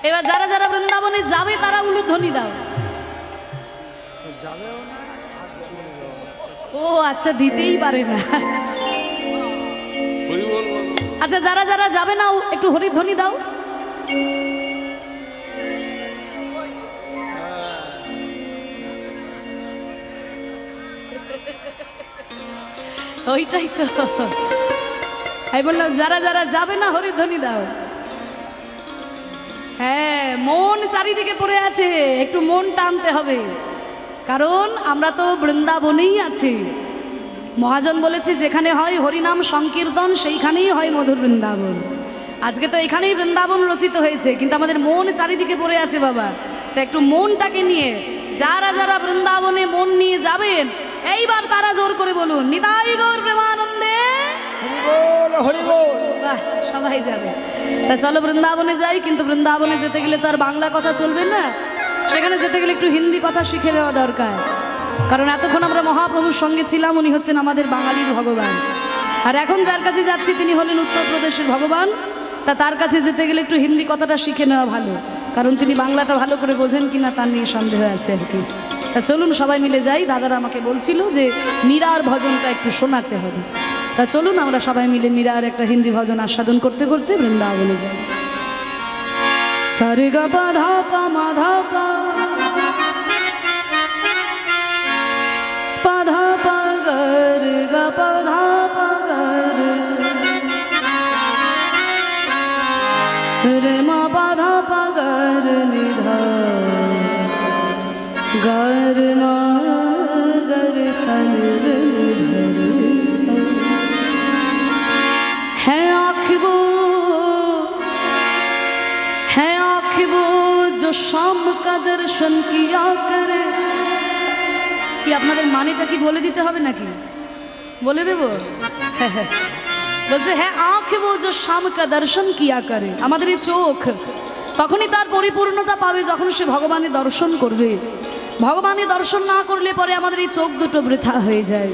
এবার যারা যারা বৃন্দাবনে যাবে তারা উলুধ্বনি দাও। ও আচ্ছা, দিতেই পারে না। আচ্ছা, যারা যারা যাবে না একটু হরিধ্বনি দাও। ওইটাই তো আমি বললাম, যারা যারা যাবে না হরিধ্বনি দাও। হ্যাঁ, মন চারিদিকে পড়ে আছে, একটু মন টানতে হবে, কারণ আমরা তো বৃন্দাবনেই আছি। মহাজন বলেছে যেখানে হয় হরিনাম সংকীর্তন সেইখানেই হয় মধুর বৃন্দাবন। আজকে তো এখানেই বৃন্দাবন রচিত হয়েছে, কিন্তু আমাদের মন চারিদিকে পড়ে আছে বাবা। তা একটু মনটাকে নিয়ে যারা যারা বৃন্দাবনে মন নিয়ে যাবেন, এইবার তারা জোর করে বলুন, নিতাই গৌর প্রেমানন্দে হরি বল। বাহ, সবাই যাবে। তা চলো বৃন্দাবনে যাই, কিন্তু বৃন্দাবনে যেতে গেলে তো আর বাংলা কথা চলবে না, সেখানে যেতে গেলে একটু হিন্দি কথা শিখে নেওয়া দরকার। কারণ এতক্ষণ আমরা মহাপ্রভুর সঙ্গে ছিলাম, উনি হচ্ছেন আমাদের বাঙালির ভগবান। আর এখন যার কাছে যাচ্ছি তিনি হলেন উত্তরপ্রদেশের ভগবান। তা তার কাছে যেতে গেলে একটু হিন্দি কথাটা শিখে নেওয়া ভালো, কারণ তিনি বাংলাটা ভালো করে বোঝেন কিনা তার নিয়ে সন্দেহ আছে আর কি। তা চলুন সবাই মিলে যাই। দাদারা আমাকে বলছিল যে মীরার ভজনটা একটু শোনাতে হবে। তা চলুন আমরা সবাই মিলে মীরার একটা হিন্দি ভজন আস্বাদন করতে করতে বৃন্দাবনে যাই। সারে গা পা ধা পা মা ধা পা, পা ধা পা গর গা পা ধা পা গর, রে মা পা ধা পা গর নি ধা, গর মা গর সন রে ধর सा। है आँख वो जो शाम का दर्शन किया करे। কি আপনাদের মানেটা কি বলে দিতে হবে নাকি? বলে দেব? বলছে হ্যাঁ, আঁখ वो जो शाम का दर्शन किया करे। আমাদের এই চোখ তখনই তার পরিপূর্ণতা পাবে যখন সে ভগবানের দর্শন করবে। ভগবানের দর্শন না করলে পরে আমাদের এই চোখ দুটো বৃথা হয়ে যায়।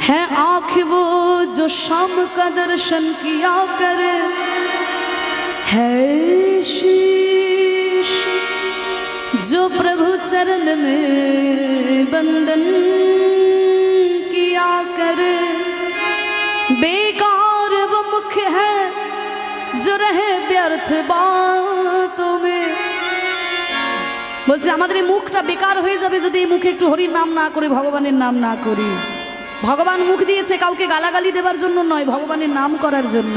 है आँख वो जो शाम का दर्शन किया करे, है शीश जो प्रभु चरण में बंदन किया करे। बेकार वो मुख है जो रहे व्यर्थ बातों में। বলছে আমাদের এই মুখটা বেকার হয়ে যাবে যদি এই মুখে একটু হরির নাম না করে, ভগবানের নাম না করি। ভগবান মুখ দিয়েছে কাউকে গালাগালি দেবার জন্য নয়, ভগবানের নাম করার জন্য।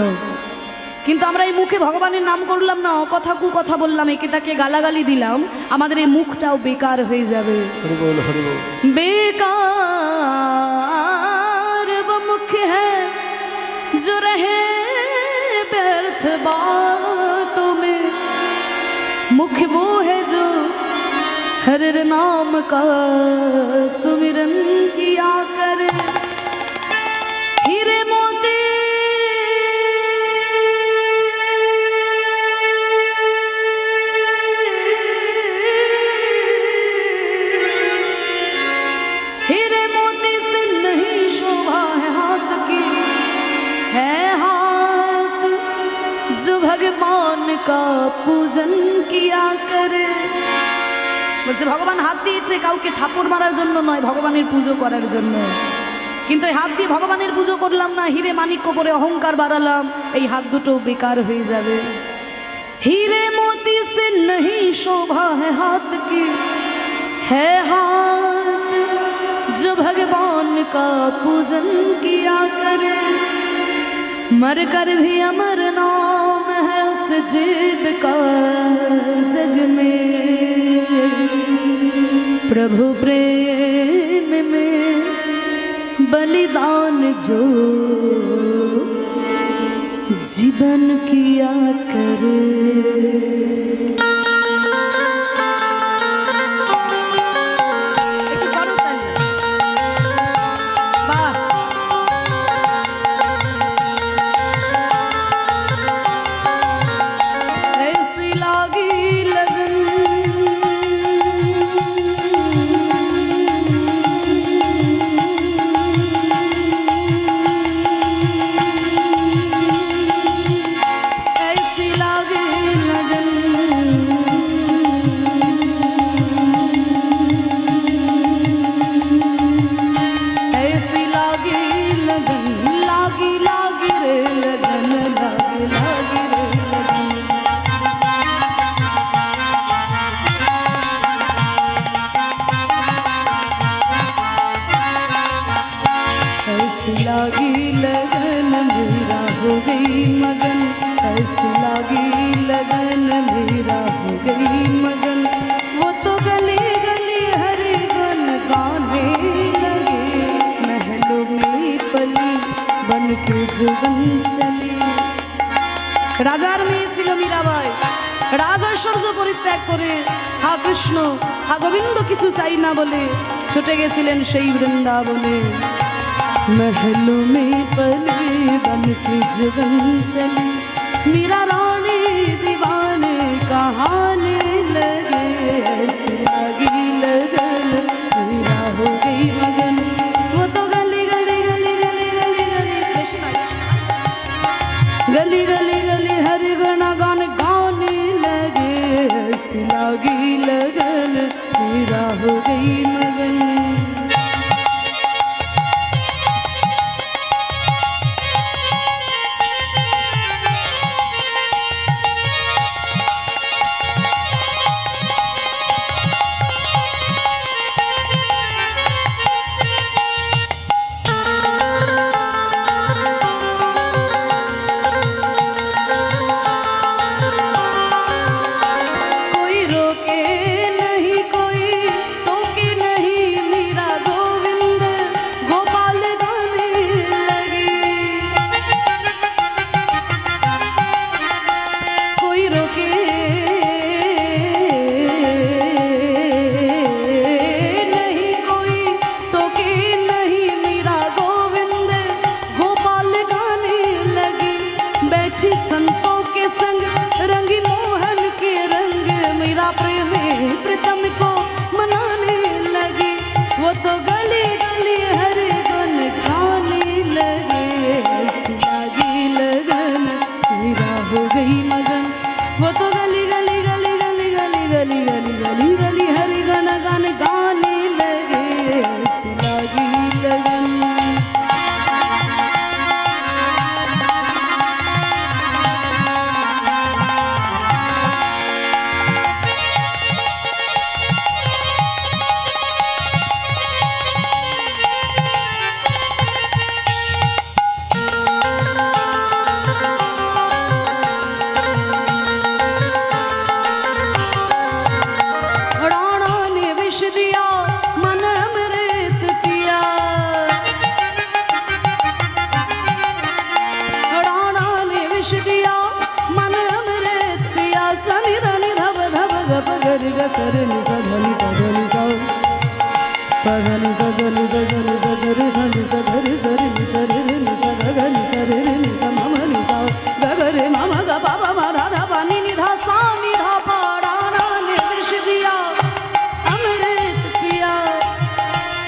কিন্তু আমরা এই মুখে ভগবানের নাম করলাম না, অকথা কুকথা বললাম, একে তাকে গালাগালি দিলাম, আমাদের এই মুখটাও বেকার হয়ে যাবে। বেকার वो मुख है जो रहे व्यर्थ बातों में। मुख वो है जो हर नाम का सुमिरन किया करे। हीरे मोती हीरे मोती से नहीं शोभा है हाथ की, है हाथ जो भगवान का पूजन किया करे। বলছে ভগবান হাত দিয়েছে কাউকে থাপড় মারার জন্য নয়, ভগবানের পুজো করার জন্য। কিন্তু এই হাত দিয়ে ভগবানের পুজো করলাম না, হিরে মানিক্য করে অহংকার বাড়ালাম, এই হাত দুটো বেকার হয়ে যাবে। हीरे मोती से नहीं शोभा है हाथ की, है हाथ जो भगवान का पूजन किया करे। मर कर भी अमर नाम है उस जीव का जग में। प्रभु प्रेम में बलिदान जो जीवन किया करे। जुगन चली। রাজার মেয়ে ছিল মীরাবাই। রাজৈশ্বর্য পরিত্যাগ করে হা কৃষ্ণ হা গোবিন্দ কিছু চাই না বলে ছুটে গেছিলেন সেই বৃন্দাবনে। महलों में पले बन के जुगन चली, मीरा रानी दीवाने कहाने लगे। ऐसी लगी लगन मीरा हो गई मगन, वो तो गली गली गली गली गली गली गली गली गली हरि गुण गान गाने लगे। ऐसी लगी लगन मीरा हो गई मगन।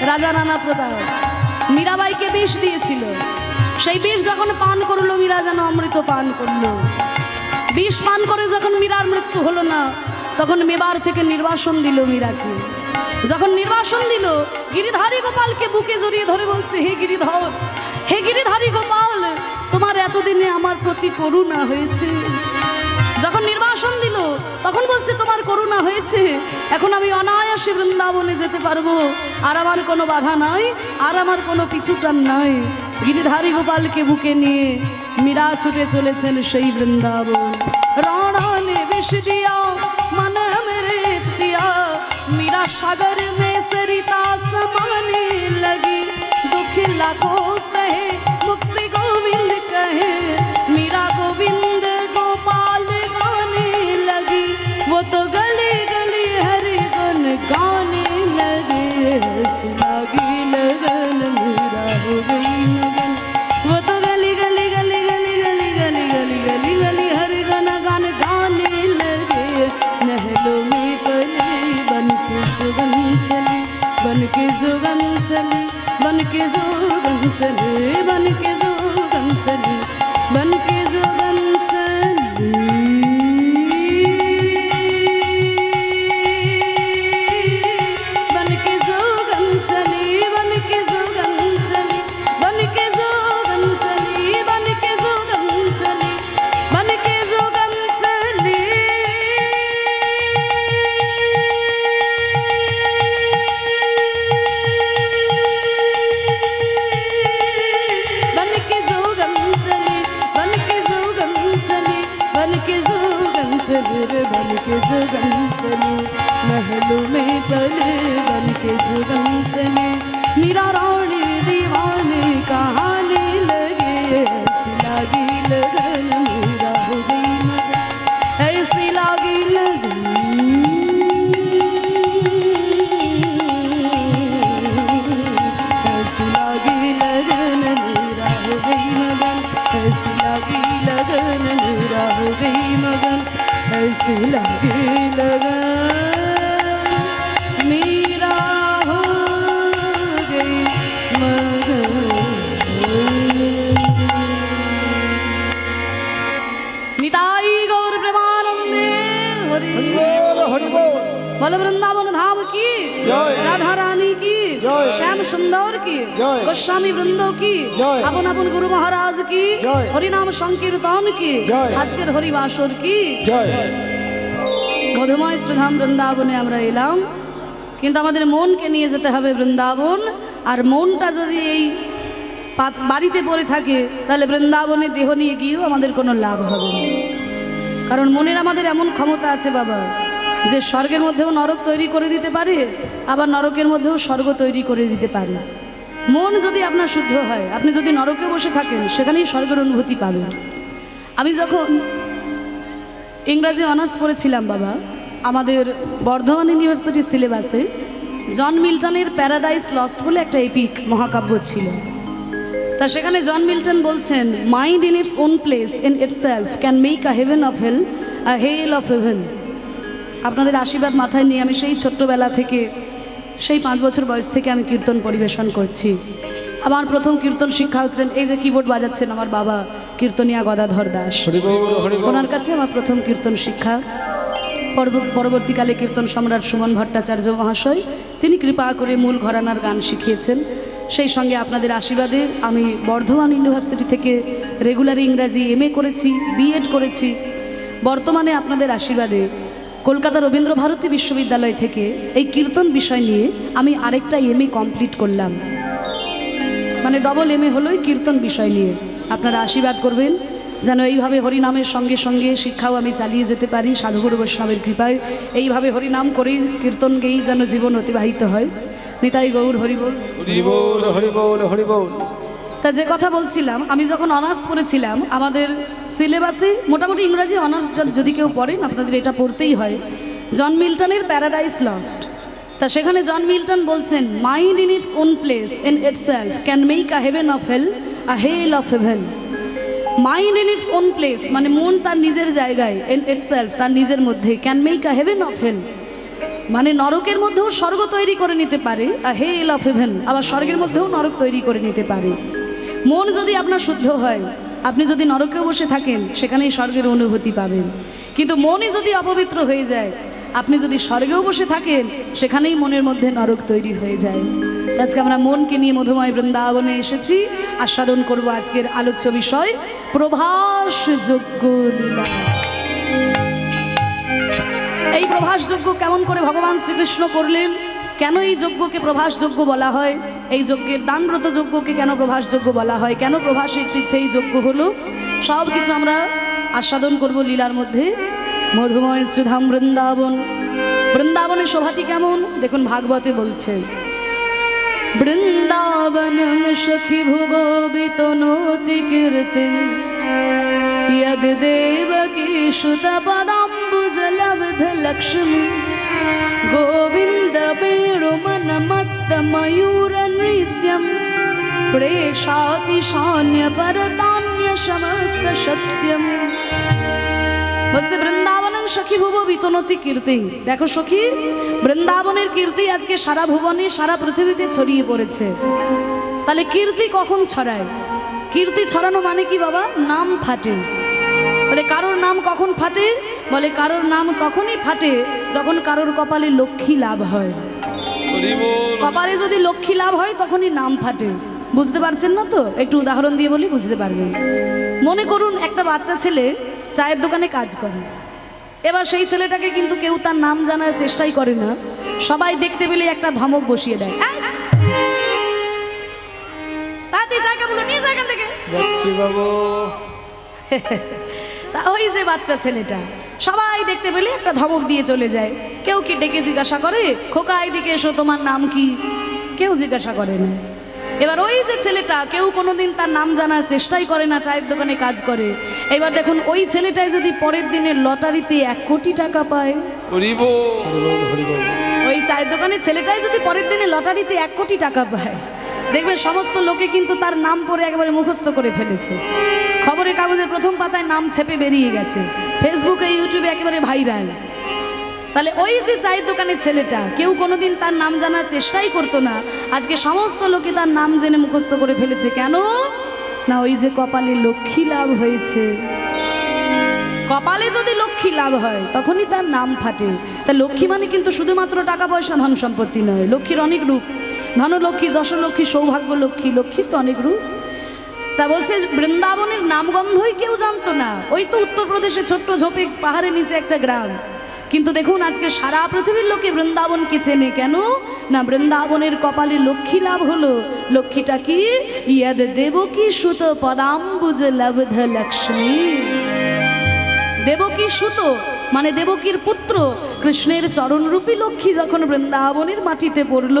রাজা রানা প্রতাপ মীরাবাইকে বিষ দিয়েছিল। সেই বিষ যখন পান করলো মীরা যেন অমৃত পান করলো। বিষ পান করে যখন মীরার মৃত্যু হলো না, তখন মেবার থেকে নির্বাসন দিল মীরাকে। যখন নির্বাসন দিল, গিরিধারী গোপালকে বুকে জড়িয়ে ধরে বলছে, হে গিরিধর, হে গিরিধারী গোপাল, তোমার এতদিনে আমার প্রতি করুণা হয়েছে। যখন নির্বাসন দিল, তখন বলছে তোমার করুণা হয়েছে, এখন আমি অনায়াসে বৃন্দাবনে যেতে পারবো, আর আমার কোনো বাধা নাই, আর আমার কোনো পিছুটান নাই। গিরিধারী গোপালকে বুকে নিয়ে মীরা ছুটে চলেছেন সেই বৃন্দাবন। राणा ने विष दिया मन मेरे दिया, मीरा सागर में सरिता समाने लगी। दुख लाखों सहे मुख से गोविंद कहे, मीरा गोविंद गोपाल गाने लगी। वो तो गली गली हरि गुण गाने लगे। ऐसी लगी लगन मीरा हो गई मगन, वो तो गली गली गली गली गली गली गली गली गली हरि गुण गान गाने लगे। महलों में पले बन के जुगन चली, बन के जुगन चली, बन के जुगन चली, बन के जुगन चली, बन के जुगन चली। बन के जुगन चली, महलों में पले बन के जुगन चली। मीरा रानी दीवाने कहाने लगे। लागी लगन ऐसी लागी लगन मेरा हो गई मगन ऐसी लागी लगन मेरा हो गई मगन ऐसी लागी लगन मेरा हो गई मगन। निताई गौर प्रेमानंदे हरि हरि बोल बोल वृंदावन धाम की जय। राधा रानी की जय। श्याम सुंदर की जय। गोस्वामी वृंदो की जय। अपन अपन गुरु महाराज की जय। हरिनाम संकीर्तन की जय। আজকের হরিবাসর কি जय মধুময় শ্রীধাম বৃন্দাবনে আমরা এলাম, কিন্তু আমাদের মনকে নিয়ে যেতে হবে বৃন্দাবন। আর মনটা যদি এই বাড়িতে পড়ে থাকে তাহলে বৃন্দাবনে দেহ নিয়ে গিয়েও আমাদের কোনো লাভ হবে না। কারণ মনের আমাদের এমন ক্ষমতা আছে বাবা, যে স্বর্গের মধ্যেও নরক তৈরি করে দিতে পারে, আবার নরকের মধ্যেও স্বর্গ তৈরি করে দিতে পারে। মন যদি আপনার শুদ্ধ হয়, আপনি যদি নরকে বসে থাকেন সেখানেই স্বর্গের অনুভূতি পাবেন। আমি যখন ইংরাজি অনার্স পড়েছিলাম বাবা, আমাদের বর্ধমান ইউনিভার্সিটির সিলেবাসে জন মিল্টনের প্যারাডাইস লস্ট বলে একটা এপিক মহাকাব্য ছিল। তা সেখানে জন মিল্টন বলছেন, mind in its own place in itself can make a heaven of hell a hell of heaven. আপনাদের আশীর্বাদ মাথায় নিয়ে আমি সেই ছোট্টবেলা থেকে, সেই 5 বছর বয়স থেকে আমি কীর্তন পরিবেশন করছি। আমার প্রথম কীর্তন শিক্ষা হচ্ছেন, এই যে কিবোর্ড বাজাচ্ছেন আমার বাবা কীর্তনিয়া গদাধর দাস, हरि बोल हरि बोल ওনার কাছে আমার প্রথম কীর্তন শিক্ষা। পরবর্তীকালে কীর্তন সম্রাট সুমন ভট্টাচার্য মহাশয় তিনি কৃপা করে মূল ঘরানার গান শিখিয়েছেন। সেই সঙ্গে আপনাদের আশীর্বাদে আমি বর্ধমান ইউনিভার্সিটি থেকে রেগুলার ইংরাজি MA করেছি, BEd করেছি। বর্তমানে আপনাদের আশীর্বাদে কলকাতা রবীন্দ্র ভারতী বিশ্ববিদ্যালয় থেকে এই কীর্তন বিষয় নিয়ে আমি আরেকটা MA কমপ্লিট করলাম, মানে ডবল MA হলোই কীর্তন বিষয় নিয়ে। আপনারা আশীর্বাদ করবেন যেন এইভাবে হরিনামের সঙ্গে সঙ্গে শিক্ষাও আমি চালিয়ে যেতে পারি সাধুগুরু বৈষ্ণবের কৃপায়। এইভাবে হরিনাম করেই কীর্তন গেয়েই যেন জীবন অতিবাহিত হয়। নিতাই গৌর হরি বল हरि बोल हरि बोल हरि बोल। তা যে কথা বলছিলাম, আমি যখন অনার্স পড়েছিলাম আমাদের সিলেবাসে মোটামুটি ইংরাজি অনার্স যদি কেউ পড়েন আপনাদের এটা পড়তেই হয়, জন মিল্টনের প্যারাডাইস লস্ট। তা সেখানে জন মিল্টন বলছেন, mind in its own place in itself can make a heaven of hell a hell of heaven. Mind in its own place মানে মন তার নিজের জায়গায়, ইন ইটসেলফ তার নিজের মধ্যে, can make a heaven of hell মানে নরকের মধ্যেও স্বর্গ তৈরি করে নিতে পারে, আ হেল অফ হেভেন আবার স্বর্গের মধ্যেও নরক তৈরি করে নিতে পারে। মন যদি আপনার শুদ্ধ হয়, আপনি যদি নরকে বসে থাকেন সেখানেই স্বর্গের অনুভূতি পাবেন। কিন্তু মনই যদি অপবিত্র হয়ে যায়, আপনি যদি স্বর্গেও বসে থাকেন সেখানেই মনের মধ্যে নরক তৈরি হয়ে যায়। আজকে আমরা মনকে নিয়ে মধুময় বৃন্দাবনে এসেছি, আস্বাদন করব আজকের আলোচ্য বিষয় প্রভাসযোগ্য লীলা। এই প্রভাসযোগ্য কেমন করে ভগবান শ্রীকৃষ্ণ করলেন, কেন এই যজ্ঞকে প্রভাসযোগ্য বলা হয়, এই যজ্ঞের দানব্রত যজ্ঞকে কেন প্রভাসযোগ্য বলা হয়, কেন প্রভাসের তীর্থে এই যজ্ঞ হলো, সব কিছু আমরা আস্বাদন করব লীলার মধ্যে। মধুময় শ্রীধাম বৃন্দাবন, বৃন্দাবনের শোভাটি কেমন দেখুন, ভাগবতে বলছে, বৃন্দাবনং সখী ভুগো বিতনোতি কীর্তিং यद देवकी सुत पदाम्बुजलब्ध लक्ष्मी गोविंद वेणुमन मत्त मयूर नृत्यं प्रेषाति शान्य परतान्य समस्त सत्यम। বলছে বৃন্দাবনের সখী ভুব বিতনতি কীর্তি। দেখো সখী, বৃন্দাবনের কীর্তি আজকে সারা ভুবনে সারা পৃথিবীতে ছড়িয়ে পড়েছে। তাহলে কীর্তি কখন ছড়ায়? কীর্তি ছড়ানো মানে কি বাবা? নাম ফাটে। বলে কারোর নাম কখন ফাটে? বলে কারোর নাম তখনই ফাটে যখন কারোর কপালে লক্ষ্মী লাভ হয়। কপালে যদি লক্ষ্মী লাভ হয় তখনই নাম ফাটে। বুঝতে পারছেন না তো? একটু উদাহরণ দিয়ে বলি, বুঝতে পারবেন। মনে করুন একটা বাচ্চা ছেলে চায়ের দোকানে কাজ করে, এবার সেই ছেলেটাকে কিন্তু কেউ তার নাম জানার চেষ্টাই করে না, সবাই দেখতে পেলে একটা ধমক বসিয়ে দেয়, ওই যে বাচ্চা ছেলেটা সবাই দেখতে পেলে একটা ধমক দিয়ে চলে যায়। কেউ কি ডেকে জিজ্ঞাসা করে, খোকা এদিকে এসো, তোমার নাম কি? কেউ জিজ্ঞাসা করে না। এবার ওই যে ছেলেটা কেউ কোনোদিন তার নাম জানার চেষ্টাই করে না, চায়ের দোকানে কাজ করে। এবার দেখুন ওই ছেলেটাই যদি পরের দিনে লটারিতে 1 কোটি টাকা পায়, হরি বল হরি বল। ওই চায়ের দোকানে ছেলেটাই যদি পরের দিনে লটারিতে 1 কোটি টাকা পায়, দেখবে সমস্ত লোকে কিন্তু তার নাম পড়ে একেবারে মুখস্থ করে ফেলেছে। খবরের কাগজে প্রথম পাতায় নাম ছেপে বেরিয়ে গেছে, ফেসবুকে ইউটিউবে একেবারে ভাইরাল। তাহলে ওই যে চায়ের দোকানের ছেলেটা কেউ কোনোদিন তার নাম জানার চেষ্টাই করতো না, আজকে সমস্ত লোকে তার নাম জেনে মুখস্থ করে ফেলেছে। কেন না, ওই যে কপালে লক্ষ্মী লাভ হয়েছে। কপালে যদি লক্ষ্মী লাভ হয় তখনই তার নাম ফাটে। তা লক্ষ্মী মানে কিন্তু শুধুমাত্র টাকা পয়সা ধন সম্পত্তি নয়, লক্ষ্মীর অনেক রূপ। ধনলক্ষ্মী, যশলক্ষ্মী, সৌভাগ্য লক্ষ্মী, লক্ষ্মীর তো অনেক রূপ। তা বলছে বৃন্দাবনের নামগন্ধই কেউ জানতো না। ওই তো উত্তরপ্রদেশের ছোট্ট ঝোপে পাহাড়ের নিচে একটা গ্রাম, কিন্তু দেখুন আজকে সারা পৃথিবীর লোকে বৃন্দাবনকে চেনে। কেন না, বৃন্দাবনের কপালে লক্ষ্মী লাভ হলো। লক্ষ্মীটা কি? ইয়াদ দেবকী সুত পদাম্বুজ লব্ধ লক্ষ্মী। দেবকী সুত মানে দেবকীর পুত্র কৃষ্ণের চরণরূপী লক্ষ্মী যখন বৃন্দাবনের মাটিতে পড়ল,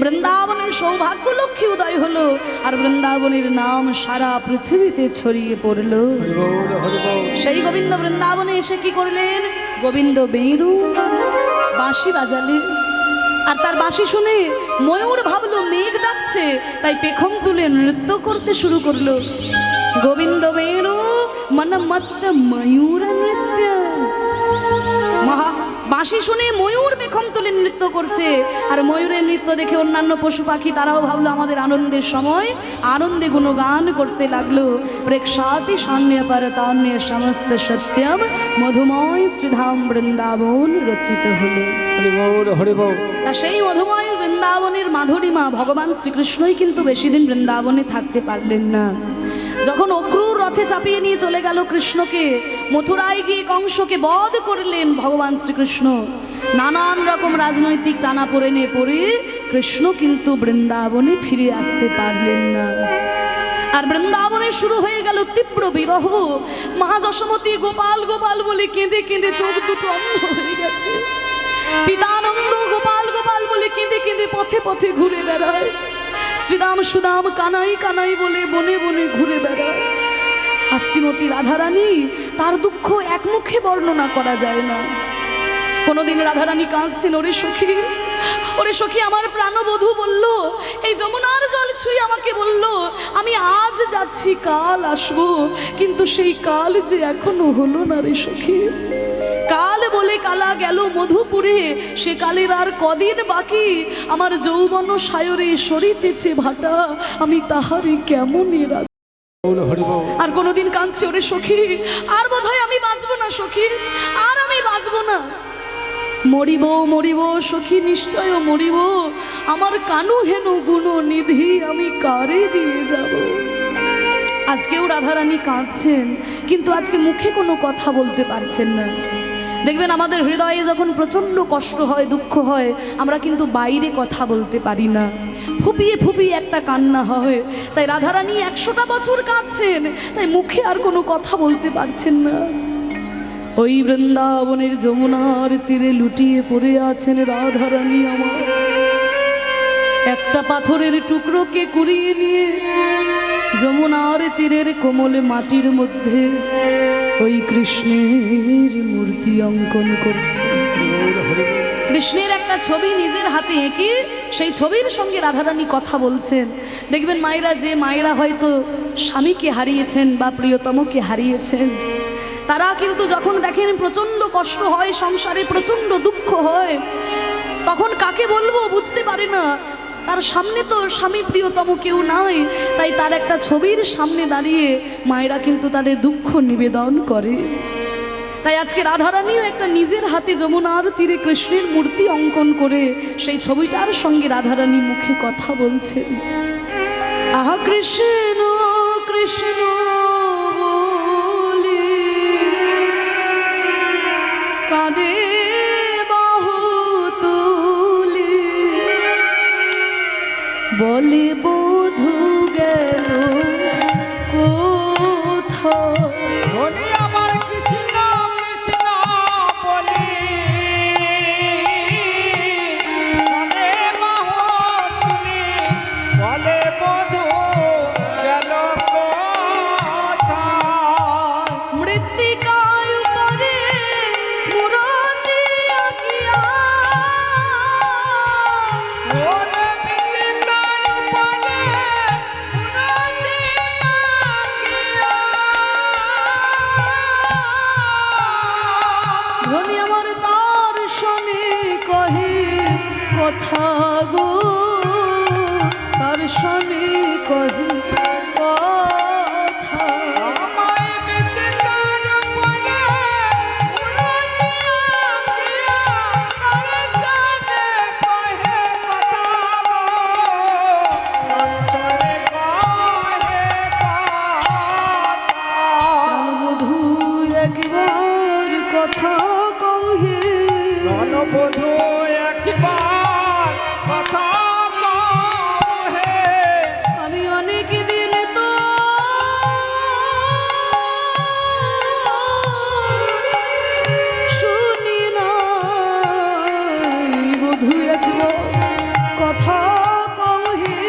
বৃন্দাবনের সৌভাগ্য লক্ষ্মী উদয় হলো, আর বৃন্দাবনের নাম সারা পৃথিবীতে ছড়িয়ে পড়ল। সেই গোবিন্দ বৃন্দাবনে এসে কি করলেন? গোবিন্দ বেণু বাঁশি বাজালেন। আর তার বাঁশি শুনে ময়ূর ভাবলো মেঘ ডাকছে, তাই পেখম তুলে নৃত্য করতে শুরু করলো। গোবিন্দ বেণু মনমত্ত ময়ূর নৃত্য। বাঁশি শুনে ময়ূর পেখম তুলে নৃত্য করছে, আর ময়ূরের নৃত্য দেখে অন্যান্য পশু পাখি তারাও ভাবলো আমাদের আনন্দের সময়, আনন্দে গুণগান করতে লাগলো। প্রেক্ষাতি সান্‍ය পরতান্য সমস্ত সত্যম মধুময় শ্রীধাম বৃন্দাবন রচিত হলো। হরি বল হরি বল। তা সেই মধুময় বৃন্দাবনের মাধুরীমা ভগবান শ্রীকৃষ্ণই কিন্তু বেশি দিন বৃন্দাবনে থাকতে পারলেন না। যখন অক্রূর রথে চাপিয়ে নিয়ে চলে গেল কৃষ্ণকে, মথুরায় গিয়ে কংসকে বধ করলেন ভগবান শ্রীকৃষ্ণ, নানান রকম রাজনৈতিক টানাপোড়েনে পড়ে কৃষ্ণ কিন্তু বৃন্দাবনে ফিরে আসতে পারলেন না। আর বৃন্দাবনে শুরু হয়ে গেল তীব্র বিরহ। মা যশোমতী গোপাল গোপাল বলে কেঁদে কেঁদে চোখ দুটো অন্ধ হয়ে গেছে। পিতানন্দ গোপাল গোপাল বলে কেঁদে কেঁদে পথে পথে ঘুরে বেড়ায়। শ্রীদাম সুদাম কানাই কানাই বলে বনে বনে ঘুরে বেড়ায়। আর শ্রীমতী রাধারানী, তার দুঃখ এক মুখে বর্ণনা করা যায় না। কোনোদিন রাধারানী কাঁদছেন, ওরে সখী, ওরে সখী, আমার প্রাণবধূ বলল, এই যমুনার জল ছুঁয়ে আমাকে বলল আমি আজ যাচ্ছি কাল আসবো, কিন্তু সেই কাল যে এখনো হলো না রে সখী। কাল বলে কালা গেল মধুপুরে, সে কালের আর কদিন বাকি। আমার যৌবন সায়রে সরিতেছে ভাটা, আমি তাহারে কেমন আর কোনোদিন কাঁদছে, ওরে সখী, আর বোধহয় আমি বাঁচবো না সখী, আর আমি বাঁচবো না, মরিব মরিব সখী, নিশ্চয় মরিব, আমার কানু হেন গুণ নিধি আমি কারে দিয়ে যাব। আজকেও রাধারানী কাঁদছেন, কিন্তু আজকে মুখে কোনো কথা বলতে পারছেন না। দেখবেন আমাদের হৃদয়ে যখন প্রচণ্ড কষ্ট হয়, দুঃখ হয়, আমরা কিন্তু বাইরে কথা বলতে পারি না, ফুপিয়ে ফুপিয়ে একটা কান্না হয়। তাই রাধারানী 100টা বছর কাঁদছেন, তাই মুখে আর কোনো কথা বলতে পারছেন না। ওই বৃন্দাবনের যমুনার তীরে লুটিয়ে পড়ে আছেন রাধারানী আমার। একটা পাথরের টুকরোকে কুড়িয়ে নিয়ে যমুনার তীরের কোমল মাটির মধ্যে ওই কৃষ্ণের মূর্তি অঙ্কন করছে। কৃষ্ণের একটা ছবি নিজের হাতে এঁকে সেই ছবির সঙ্গে রাধারানী কথা বলছেন। দেখবেন মায়েরা, যে মায়েরা হয়তো স্বামীকে হারিয়েছেন বা প্রিয়তমকে হারিয়েছেন, তারা কিন্তু যখন দেখেন প্রচণ্ড কষ্ট হয়, সংসারে প্রচণ্ড দুঃখ হয়, তখন কাকে বলবো বুঝতে পারে না। তার সামনে তো স্বামী প্রিয়তম কেউ নাই, তাই তার একটা ছবির সামনে দাঁড়িয়ে মায়েরা কিন্তু তাদের দুঃখ নিবেদন করে। তাই আজকে রাধারানীও একটা নিজের হাতে যমুনার তীরে কৃষ্ণের মূর্তি অঙ্কন করে সেই ছবিটার সঙ্গে রাধারানী মুখে কথা বলছে। আহা কৃষ্ণ কৃষ্ণ বলে কাঁদে বাহু তুলে, বলে বধূ গেল কোথায়, আমার কৃষ্ণ কৃষ্ণ বলে কাঁদে বাহু তুলে, বলে তার সনে কহে কথা গো, তার সনে কহে কথা। আমায় বিদ্যার পরে উড়াইয়া দিয়া তার জানে কহে কথা গো, তার জানে কহে কথা। বধূ একবার কথা কহে, রণবধূ একবার কথা কহে, আমি অনেক দিন তো শুনি নাই, বধূ একবার কথা কহে।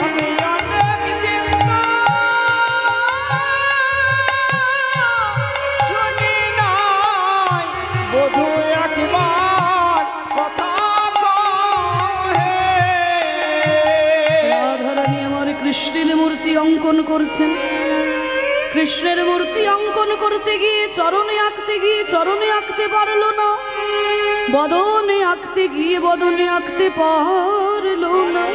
আমি অনেক দিন শুনি নাই, বধূ একবার কথা কহে। রাধারানী আমার কৃষ্ণের মূর্তি অঙ্কন করছেন। কৃষ্ণের মূর্তি অঙ্কন করতে গিয়ে চরণে আঁকতে গিয়ে চরণে আঁকতে পারলো না, বদনে আঁকতে গিয়ে বদনে আঁকতে পারলো না।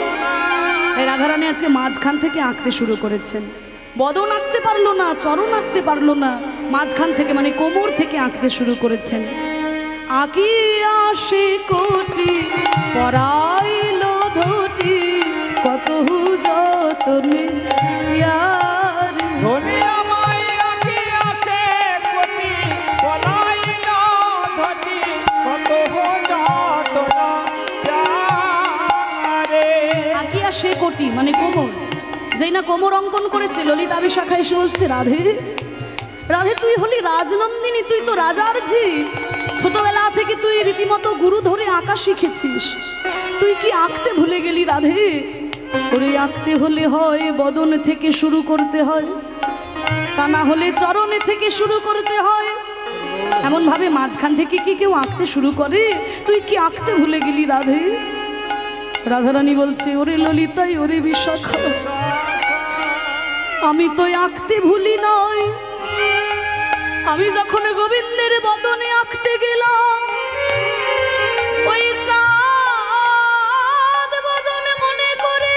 এই রাধারানী আজকে মাঝখান থেকে আঁকতে শুরু করেছেন। বদন আঁকতে পারলো না, চরণ আঁকতে পারলো না, মাঝখান থেকে মানে কোমর থেকে আঁকতে শুরু করেছেন। আঁকি আসে কোটি পরাইল ধটি, কত যতনে ইয়ার। ধনী আমায় আঁকিয়াছে কোটি, পলাইল ধনী, কত যতনা প্যারে। আঁকি আসে কোটি মানে কোমর, যেই না কোমর অঙ্কন করেছে ললিতা বিশাখা এসে বলছে, রাধে রাধে তুই হলি রাজনন্দিনী, তুই তো রাজার ঝি। ছোটবেলা থেকে তুই রীতিমতো গুরু ধরে আঁকা শিখেছিস, তুই কি আঁকতে ভুলে গেলি রাধে? ওরে আঁকতে হলে হয় বদন থেকে শুরু করতে হয়, তা না হলে চরণে থেকে শুরু করতে হয়। এমন ভাবে মাঝখান থেকে কি কেউ আঁকতে শুরু করে? তুই কি আঁকতে ভুলে গেলি রাধে? রাধারানী বলছে, ওরে ললিতাই ওরে বিশাখা, আমি তো আঁকতে ভুলি নাই। আমি যখন গোবিন্দের বদনে আঁকতে গেলাম, ওই চাঁদ বদনে মনে করে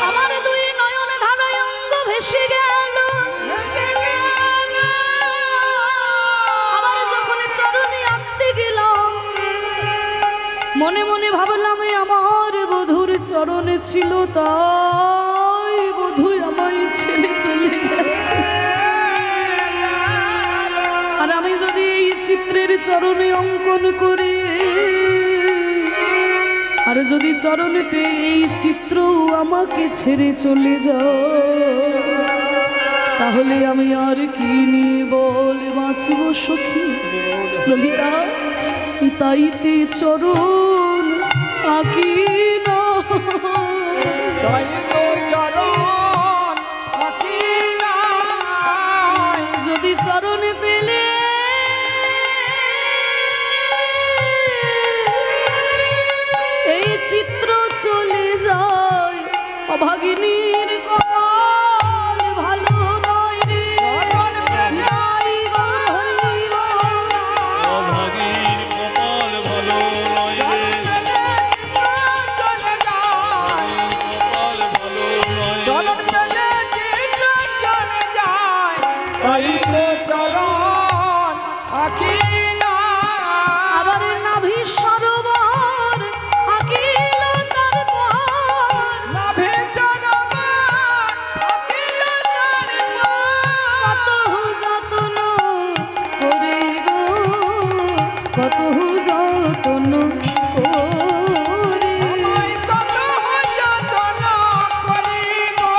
আমার দুই নয়ন ধারায় অঙ্গ ভেসে গেল। আবার যখন চরণে আঁকতে গেলাম, মনে মনে ভাবলাম এই আমার বধূর চরণে ছিল, তাই বধূ আমায় ছেড়ে চলে গেছে। আর আমি যদি এই চিত্রের চরণে অঙ্কন করে, আর যদি চরণে পেয়ে এই চিত্র আমাকে ছেড়ে চলে যাও, তাহলে আমি আর কি নিয়ে বল বাঁচব সখী? ললিতা তাইতে চরণ আঁকি না, তাই তো চরণ আঁকি নাই। যদি চরণ পেলে এই চিত্র চলে যায়, অভাগিনীর কপাল ভালো নয় রে। নিতাই গৌর হরি বল। অভাগীর কপাল ভালো নয় রে, চলে যায়, কপাল ভালো নয় রে। চরণ পেলে চিত্র চলে যায়, তাই তো চরণ আঁকি নাই। আবার নাভি সরোবর আঁকিল তারপর, নাভি সরোবর আঁকিল তারপর। কত যতন করে গো, কত যতন করে। আমায় কত যতন করি গো,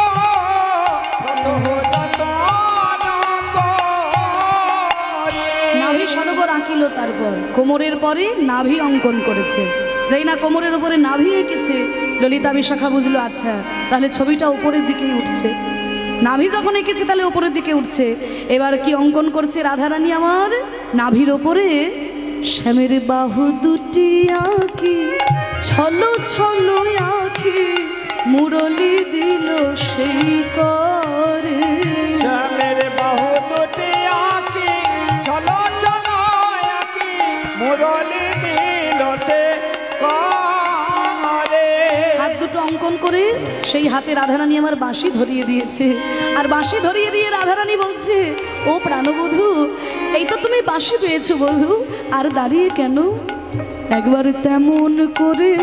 কত যতন করি। নাভি সরোবর আঁকিল তারপর, কোমরের পরে নাভি অঙ্কন করেছে। যেই না কোমরের উপরে নাভি এঁকেছে, ললিতা বিশাখা বুঝলো আচ্ছা তাহলে ছবিটা উপরের দিকেই উঠছে। নাভি যখন এঁকেছে তাহলে উপরের দিকে উঠছে। এবার কি অঙ্কন করছে রাধারানী আমার? নাভির ওপরে শ্যামের বাহু দুটি আঁকি, ছলো ছলো আঁকি মুরলি দিল সেই করে। করে সেই হাতে রাধারানী আমার বাঁশি ধরিয়ে দিয়েছে। আর বাঁশি ধরিয়ে দিয়ে রাধারানী বলছে, ও প্রাণবধূ, এই তো তুমি বাঁশি পেয়েছো বধূ, আর দাঁড়িয়ে কেন? একবার তেমন করে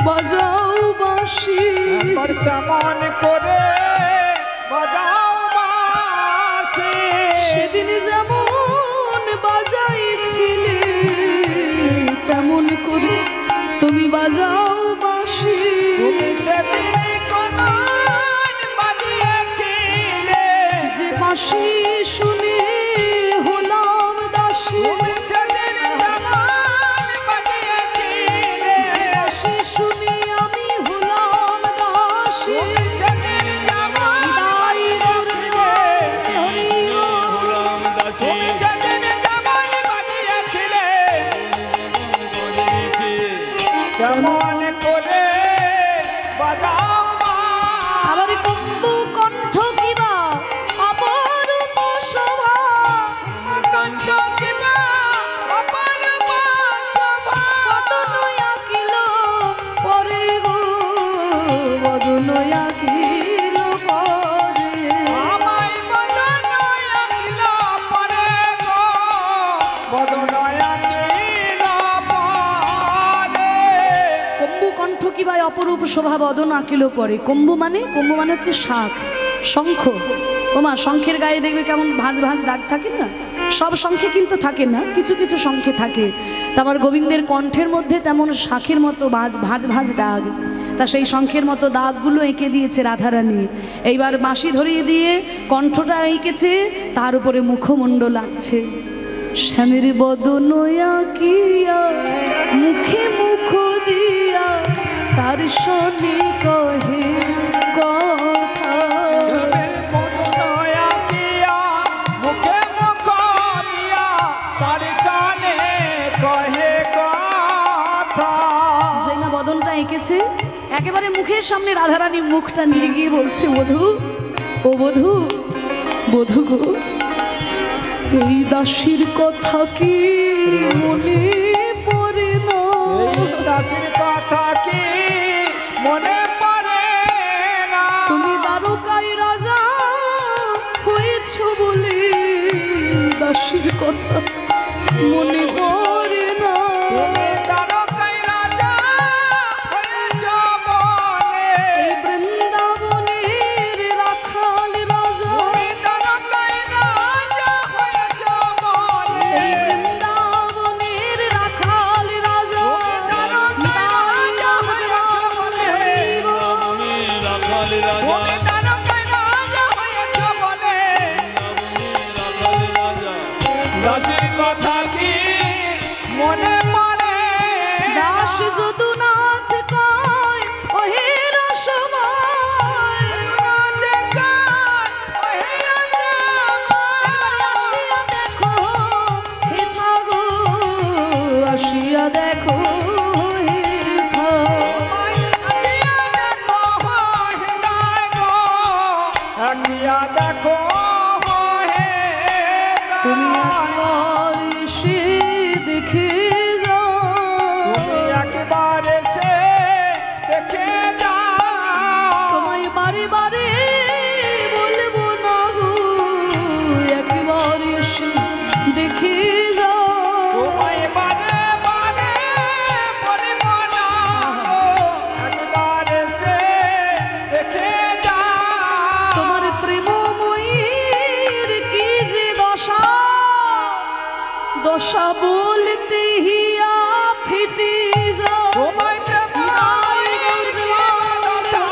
বাজাও বাঁশি, একবার তেমন করে বাজাও বাঁশি। সেদিন যেমন বাজাইছিলে তেমন করে তুমি বাজাও বাঁশি। তুমি সেদিন কোন বাজিয়েছিলে, যে বাঁশি শুনে হলাম দাসী, তুমি সেদিন কেমন বাজিয়েছিলে, যে বাঁশি শুনে আমি হলাম দাসী। তুমি সেদিন কেমন বিদায় বাজিয়েছিলে, হরি বল। হলাম দাসী তুমি সেদিন কেমন বাজিয়েছিলে, বাজিয়েছে কেমন করে বাজাও আবার কম্বু কণ্ঠ কিবা অপরূপ শোভা, কণ্ঠ কিবা অপরূপ শোভা। বদন আঁকিল পরে গো, বদন আঁকিল পরে। আমায় বদন আঁকিল পরে গো, বদন আঁকিল পরে। কম্বু কণ্ঠ কিবা অপরূপ শোভা বদন আঁকিল পরে। কম্বু মানে হচ্ছে শাঁখ, শঙ্খ। ওমা, শঙ্খের গায়ে দেখবে কেমন ভাঁজ ভাঁজ দাগ থাকে না? সব শঙ্খে কিন্তু থাকে না, কিছু কিছু শঙ্খে থাকে। তারপর গোবিন্দের কণ্ঠের মধ্যে তেমন শাঁখের মতো ভাঁজ ভাঁজ দাগ, তা সেই শঙ্খের মতো দাগগুলো এঁকে দিয়েছে রাধারানী। এইবার বাঁশি ধরিয়ে দিয়ে কণ্ঠটা এঁকেছে, তার উপরে মুখমণ্ডল লাগছে। শ্যামের বদন আঁকিয়া মুখে মুখ দিয়া তার শনি কহে কথা। শ্যামের বদন আঁকিয়া মুখে মুখ দিয়া তার সনে কহে কথা। যে না বদনটা এঁকেছে, একেবারে মুখের সামনে রাধারানী মুখটা নিয়ে গিয়ে বলছে, বধূ, ও বধূ, বধূ গো, এই দাসীর কথা কি মনে পড়ে না? এই দাসীর কথা কি মনে পড়ে না? তুমি দ্বারকায় রাজা হয়েছ বলে দাসীর কথা মনে পড়ে না। তুমি দ্বারকায় রাজা হয়েছ বলে, এই বৃন্দাবনের রাখাল রাজা, তুমি দ্বারকায় রাজা হয়েছ বলে, এই বৃন্দাবনের রাখাল রাজা, নিতাই রাম বলে হরিব। আমি রাখাল রাজা তুমি দ্বারকায় রাজা হয়েছ বলে। রাখাল রাজা দাসীর কথা কি মনে পড়ে? দাস যদুনাথ কয় ওহে রসময়, আসিয়া দেখো হে থাগো, আসিয়া দেখো হে থাগো। দেখো তুমি একবার এসে দেখে যাও, তুমি একবার সে দেখে যাও। তোমায় বারে বারে বলবো না গো, একবার এসে দেখে যাও। তোমায় বারে বারে বলিব না গো, একবার সে দেখে যাও। তোমার প্রেমময়ীর কি যে দশা, দশা বলতে হিয়া ফেটে যায়। তোমায় প্রেমময়ীর কি দশা,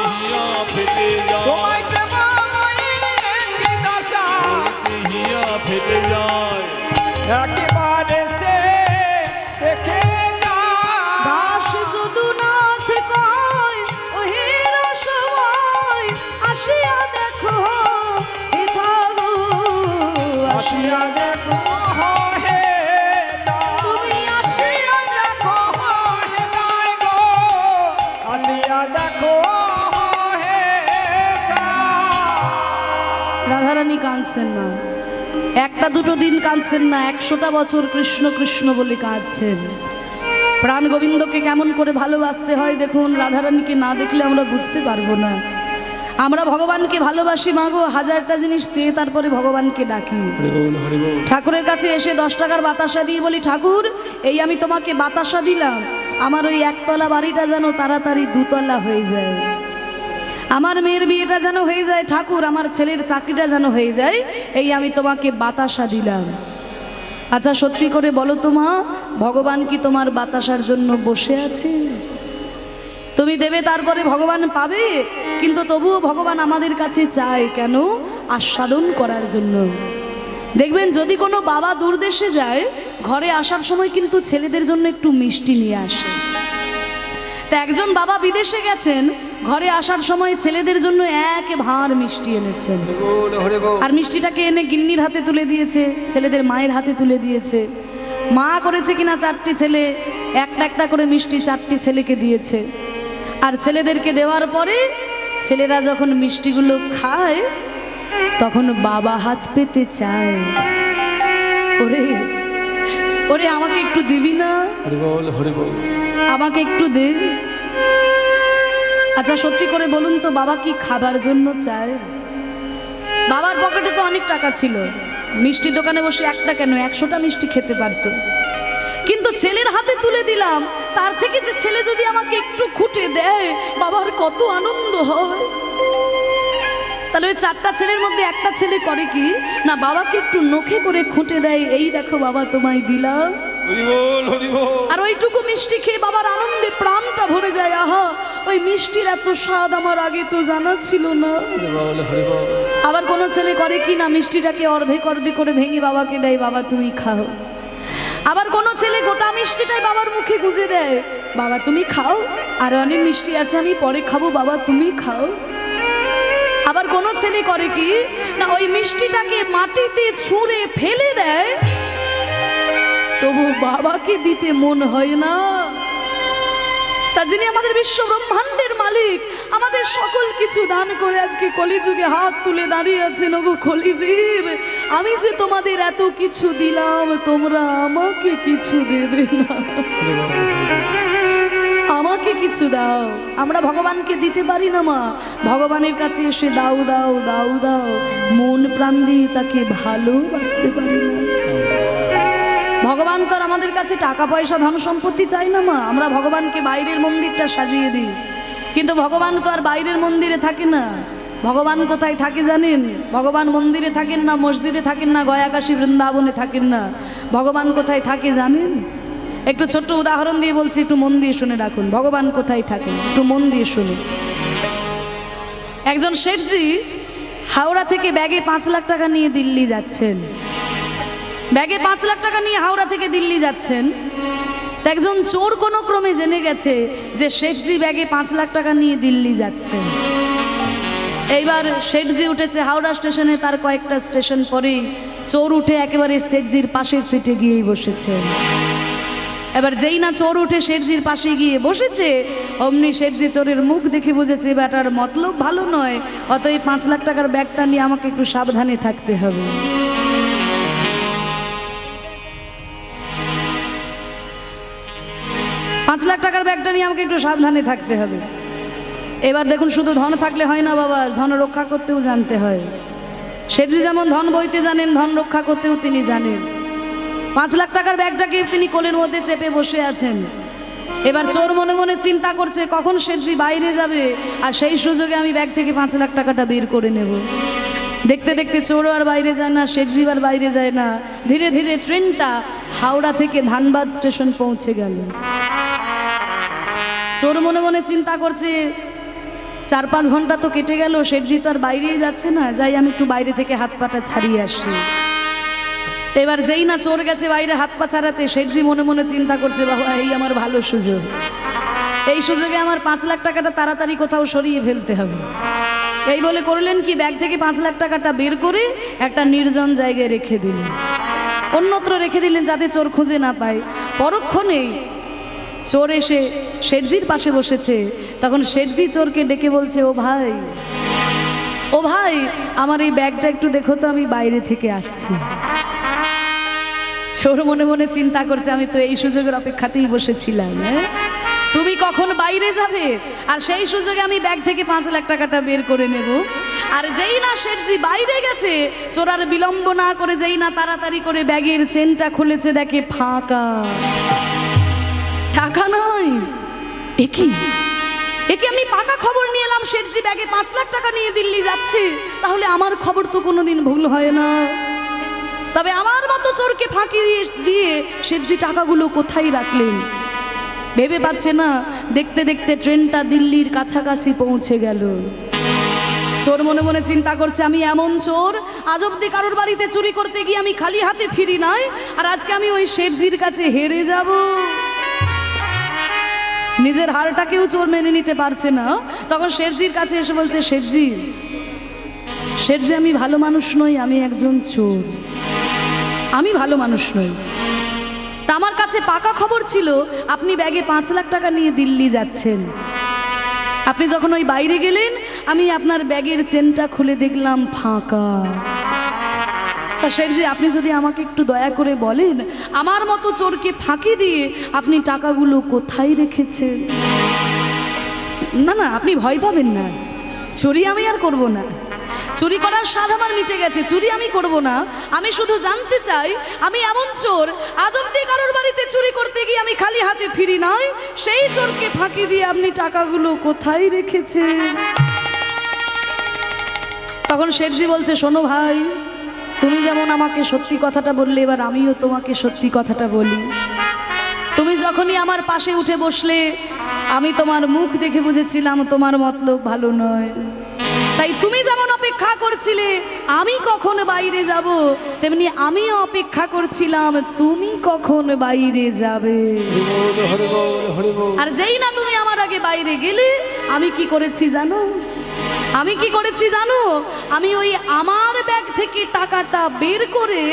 হিয়া ফেটে যায় তোমায় প্রেমময়ীর কি দশা, হিয়া ফেটে যায় একবারে সে দেখে যাও। দাস যদুনাথ কয় ওহে রসময়, আসিয়া দেখো হে থাগো, আসিয়া দেখো হে দাও। তুমি আসিয়া দেখো হে দাই গো, আসিয়া দেখো হে দাও। রাধারানী কাঁদছেন না, একটা দুটো দিন কাঁদছেন না, 100টা বছর কৃষ্ণ কৃষ্ণ বলে কাঁদছেন। প্রাণ গোবিন্দকে কেমন করে ভালোবাসতে হয় দেখুন, রাধারানীকে না দেখলে আমরা বুঝতে পারবো না। আমরা ভগবানকে ভালোবাসি মাগো, হাজারটা জিনিস চেয়ে তারপরে ভগবানকে ডাকি। ঠাকুরের কাছে এসে 10 টাকার বাতাসা দিয়ে বলি, ঠাকুর এই আমি তোমাকে বাতাসা দিলাম, আমার ওই একতলা বাড়িটা যেন তাড়াতাড়ি 2 তলা হয়ে যায়, আমার মেয়ের বিয়েটা যেন হয়ে যায়, ঠাকুর আমার ছেলের চাকরিটা যেন হয়ে যায়, এই আমি তোমাকে বাতাসা দিলাম। আচ্ছা সত্যি করে বলো তো মা, ভগবান কি তোমার বাতাসার জন্য বসে আছে? তুমি দেবে তারপরে ভগবান পাবে, কিন্তু তবুও ভগবান আমাদের কাছে চায় কেন? আস্বাদন করার জন্য। দেখবেন যদি কোনো বাবা দূরদেশে যায়, ঘরে আসার সময় কিন্তু ছেলেদের জন্য একটু মিষ্টি নিয়ে আসে। তা একজন বাবা বিদেশে গেছেন, ঘরে আসার সময় ছেলেদের জন্য 1 ভাঁড় মিষ্টি এনেছেন, আর মিষ্টিটাকে এনে গিন্নির হাতে তুলে দিয়েছে, ছেলেদের মায়ের হাতে তুলে দিয়েছে। মা করেছে কিনা 4টি ছেলে একটা একটা করে মিষ্টি 4টি ছেলেকে দিয়েছে। আর ছেলেদেরকে দেওয়ার পরে ছেলেরা যখন মিষ্টিগুলো খায়, তখন বাবা হাত পেতে চায়, ওরে ওরে আমাকে একটু দিবি না, আমাকে একটু দে। আচ্ছা সত্যি করে বলুন তো, বাবা কি খাবার জন্য চায়? বাবার পকেটে তো অনেক টাকা ছিল, মিষ্টি দোকানে বসে একটা কেন 100টা মিষ্টি খেতে পারতো, কিন্তু ছেলের হাতে তুলে দিলাম, তার থেকে যে ছেলে যদি আমাকে একটু খুঁটে দেয়, বাবার কত আনন্দ হয়। তাহলে ওই 4টা ছেলের মধ্যে একটা ছেলে করে কি না, বাবাকে একটু নখে করে খুঁটে দেয়, এই দেখো বাবা তোমায় দিলাম। আর ওইটুকু মিষ্টি খেয়ে বাবার আনন্দে প্রাণটা ভরে যায়, আহা ওই মিষ্টির এত স্বাদ আমার আগে তো জানা ছিল না। আবার কোনো ছেলে করে কি না, মিষ্টিটাকে অর্ধেক অর্ধেক করে ভেঙে বাবাকে দেয়, বাবা তুমি খাও। আবার কোনো ছেলে গোটা মিষ্টিটাই বাবার মুখে গুজে দেয়, বাবা তুমি খাও, আর অনেক মিষ্টি আছে আমি পরে খাবো, বাবা তুমি খাও। আবার কোনো ছেলে করে কি না, ওই মিষ্টিটাকে মাটিতে ছুঁড়ে ফেলে দেয়, তবু বাবাকে দিতে মন হয় না। তা যিনি আমাদের বিশ্ব ব্রহ্মাণ্ডের মালিক, আমাদের সকল কিছু দান করে আজকে কলিযুগে হাত তুলে দাঁড়িয়ে আছেন, ওগো কলিজীব আমি যে তোমাদের এত কিছু দিলাম, তোমরা আমাকে কিছু দেবে না, আমাকে কিছু দাও। আমরা ভগবানকে দিতে পারি না মা, ভগবানের কাছে এসে দাও দাও দাও দাও, মন প্রাণ দিয়ে তাকে ভালোবাসতে পারি না। ভগবান তো আর আমাদের কাছে টাকা পয়সা ধন সম্পত্তি চাই না মা, আমরা ভগবানকে বাইরের মন্দিরটা সাজিয়ে দিই, কিন্তু ভগবান তো আর বাইরের মন্দিরে থাকে না। ভগবান কোথায় থাকে জানেন? ভগবান মন্দিরে থাকেন না, মসজিদে থাকেন না, গয়াকাশী বৃন্দাবনে থাকেন না। ভগবান কোথায় থাকে জানেন? একটু ছোট্ট উদাহরণ দিয়ে বলছি, একটু মন দিয়ে শুনে রাখুন ভগবান কোথায় থাকেন, একটু মন দিয়ে শুনুন। একজন শেঠজি হাওড়া থেকে ব্যাগে 5 লাখ টাকা নিয়ে দিল্লি যাচ্ছেন, ব্যাগে 5 লাখ টাকা নিয়ে হাওড়া থেকে দিল্লি যাচ্ছেন। তো একজন চোর কোনো ক্রমে জেনে গেছে যে শেঠজি ব্যাগে 5 লাখ টাকা নিয়ে দিল্লি যাচ্ছেন। এইবার শেঠজি উঠেছে হাওড়া স্টেশনে, তার কয়েকটা স্টেশন পরেই চোর উঠে একেবারে শেঠজির পাশের সিটে গিয়েই বসেছে। এবার যেই না চোর উঠে শেঠজির পাশে গিয়ে বসেছে, অমনি শেঠজি চোরের মুখ দেখে বুঝেছে ব্যাটার মতলব ভালো নয়, অতএব 5 লাখ টাকার ব্যাগটা নিয়ে আমাকে একটু সাবধানে থাকতে হবে। পাঁচ লাখ টাকার ব্যাগটা নিয়ে আমাকে একটু সাবধানে থাকতে হবে। এবার দেখুন, শুধু ধন থাকলে হয় না বাবা, ধন রক্ষা করতেও জানতে হয়। শেঠজি যেমন ধন বইতে জানেন, ধন রক্ষা করতেও তিনি জানেন। 5 লাখ টাকার ব্যাগটাকে তিনি কোলের মধ্যে চেপে বসে আছেন। এবার চোর মনে মনে চিন্তা করছে কখন শেঠজি বাইরে যাবে, আর সেই সুযোগে আমি ব্যাগ থেকে 5 লাখ টাকাটা বের করে নেব। দেখতে দেখতে চোরও আর বাইরে যায় না, শেঠজি আর বাইরে যায় না। ধীরে ধীরে ট্রেনটা হাওড়া থেকে ধানবাদ স্টেশন পৌঁছে গেল। চোর মনে মনে চিন্তা করছে 4-5 ঘন্টা তো কেটে গেল, শেঠজি তো আর বাইরেই যাচ্ছে না, যাই আমি একটু বাইরে থেকে হাত পাটা ছাড়িয়ে আসি। এবার যেই না চোর গেছে বাইরে হাত পা ছাড়াতে, শেঠজি মনে মনে চিন্তা করছে বাবা এই আমার ভালো সুযোগ, এই সুযোগে আমার 5 লাখ টাকাটা তাড়াতাড়ি কোথাও সরিয়ে ফেলতে হবে। এই বলে করলেন কি, ব্যাগ থেকে 5 লাখ টাকাটা বের করে একটা নির্জন জায়গায় রেখে দিলেন, অন্যত্র রেখে দিলেন যাতে চোর খুঁজে না পায়। পরক্ষণেই চোর এসে শেঠজির পাশে বসেছে। তখন শেঠজি চোরকে ডেকে বলছে, ও ভাই আমার এই ব্যাগটা একটু দেখো তো, আমি বাইরে থেকে আসছি। চোর মনে মনে চিন্তা করছে আমি তো এই সুযোগের অপেক্ষাতেই বসেছিলাম, হ্যাঁ? তুমি কখন বাইরে যাবে আর সেই সুযোগে আমি ব্যাগ থেকে 5 লাখ টাকাটা বের করে নেব। আর যেই না শেঠজি বাইরে গেছে, চোর আর বিলম্ব না করে যেই না তাড়াতাড়ি করে ব্যাগের চেনটা খুলেছে, দেখে ফাঁকা, টাকা নয়। একি আমি পাকা খবর নিয়ে এলাম, শেঠজি ব্যাগে 5 লাখ টাকা নিয়ে দিল্লি যাচ্ছে, তাহলে আমার খবর তো কোনোদিন ভুল হয় না। তবে আমার মতো চোরকে ফাঁকি দিয়ে শেঠজি টাকাগুলো কোথায় রাখলেন ভেবে পাচ্ছে না। দেখতে দেখতে ট্রেনটা দিল্লির কাছাকাছি পৌঁছে গেল। চোর মনে মনে চিন্তা করছে আমি এমন চোর, আজ অব্দি কারোর বাড়িতে চুরি করতে গিয়ে আমি খালি হাতে ফিরি নাই, আর আজকে আমি ওই শেঠজির কাছে হেরে যাব। নিজের হারটাকেও চোর মেনে নিতে পারছে না। তখন শেঠজির কাছে এসে বলছে, শেঠজি আমি ভালো মানুষ নই, আমি একজন চোর, আমি ভালো মানুষ নই। তা আমার কাছে পাকা খবর ছিল আপনি ব্যাগে 5 লাখ টাকা নিয়ে দিল্লি যাচ্ছেন। আপনি যখন ওই বাইরে গেলেন, আমি আপনার ব্যাগের চেনটা খুলে দেখলাম ফাঁকা। তা শেঠজি আপনি যদি আমাকে একটু দয়া করে বলেন, আমার মতো চোরকে ফাঁকি দিয়ে আপনি টাকাগুলো কোথায় রেখেছেন? না না, আপনি ভয় পাবেন না, চুরি আমি আর করব না। চুরি করার স্বাদ আমার মিটে গেছে, চুরি আমি করব না। আমি শুধু জানতে চাই, আমি এমন চোর আজ অব্দি কারোর বাড়িতে চুরি করতে গিয়ে আমি খালি হাতে ফিরি নাই, সেই চোরকে ফাঁকি দিয়ে আপনি টাকাগুলো কোথায় রেখেছেন? তখন শেঠজি বলছে, শোনো ভাই, তুমি যেমন আমাকে সত্যি কথাটা বললে, এবার আমিও তোমাকে সত্যি কথাটা বলি। তুমি যখনই আমার পাশে উঠে বসলে, আমি তোমার মুখ দেখে বুঝেছিলাম তোমার মতলব ভালো নয়। তাই তুমি যেমন অপেক্ষা করছিলে আমি কখন বাইরে যাব, তেমনি আমিও অপেক্ষা করছিলাম তুমি কখন বাইরে যাবে। আর যেই না তুমি আমার আগে বাইরে গেলে, আমি কি করেছি জানো? আমি ওই আমার ব্যাগ থেকে টাকাটা বের করে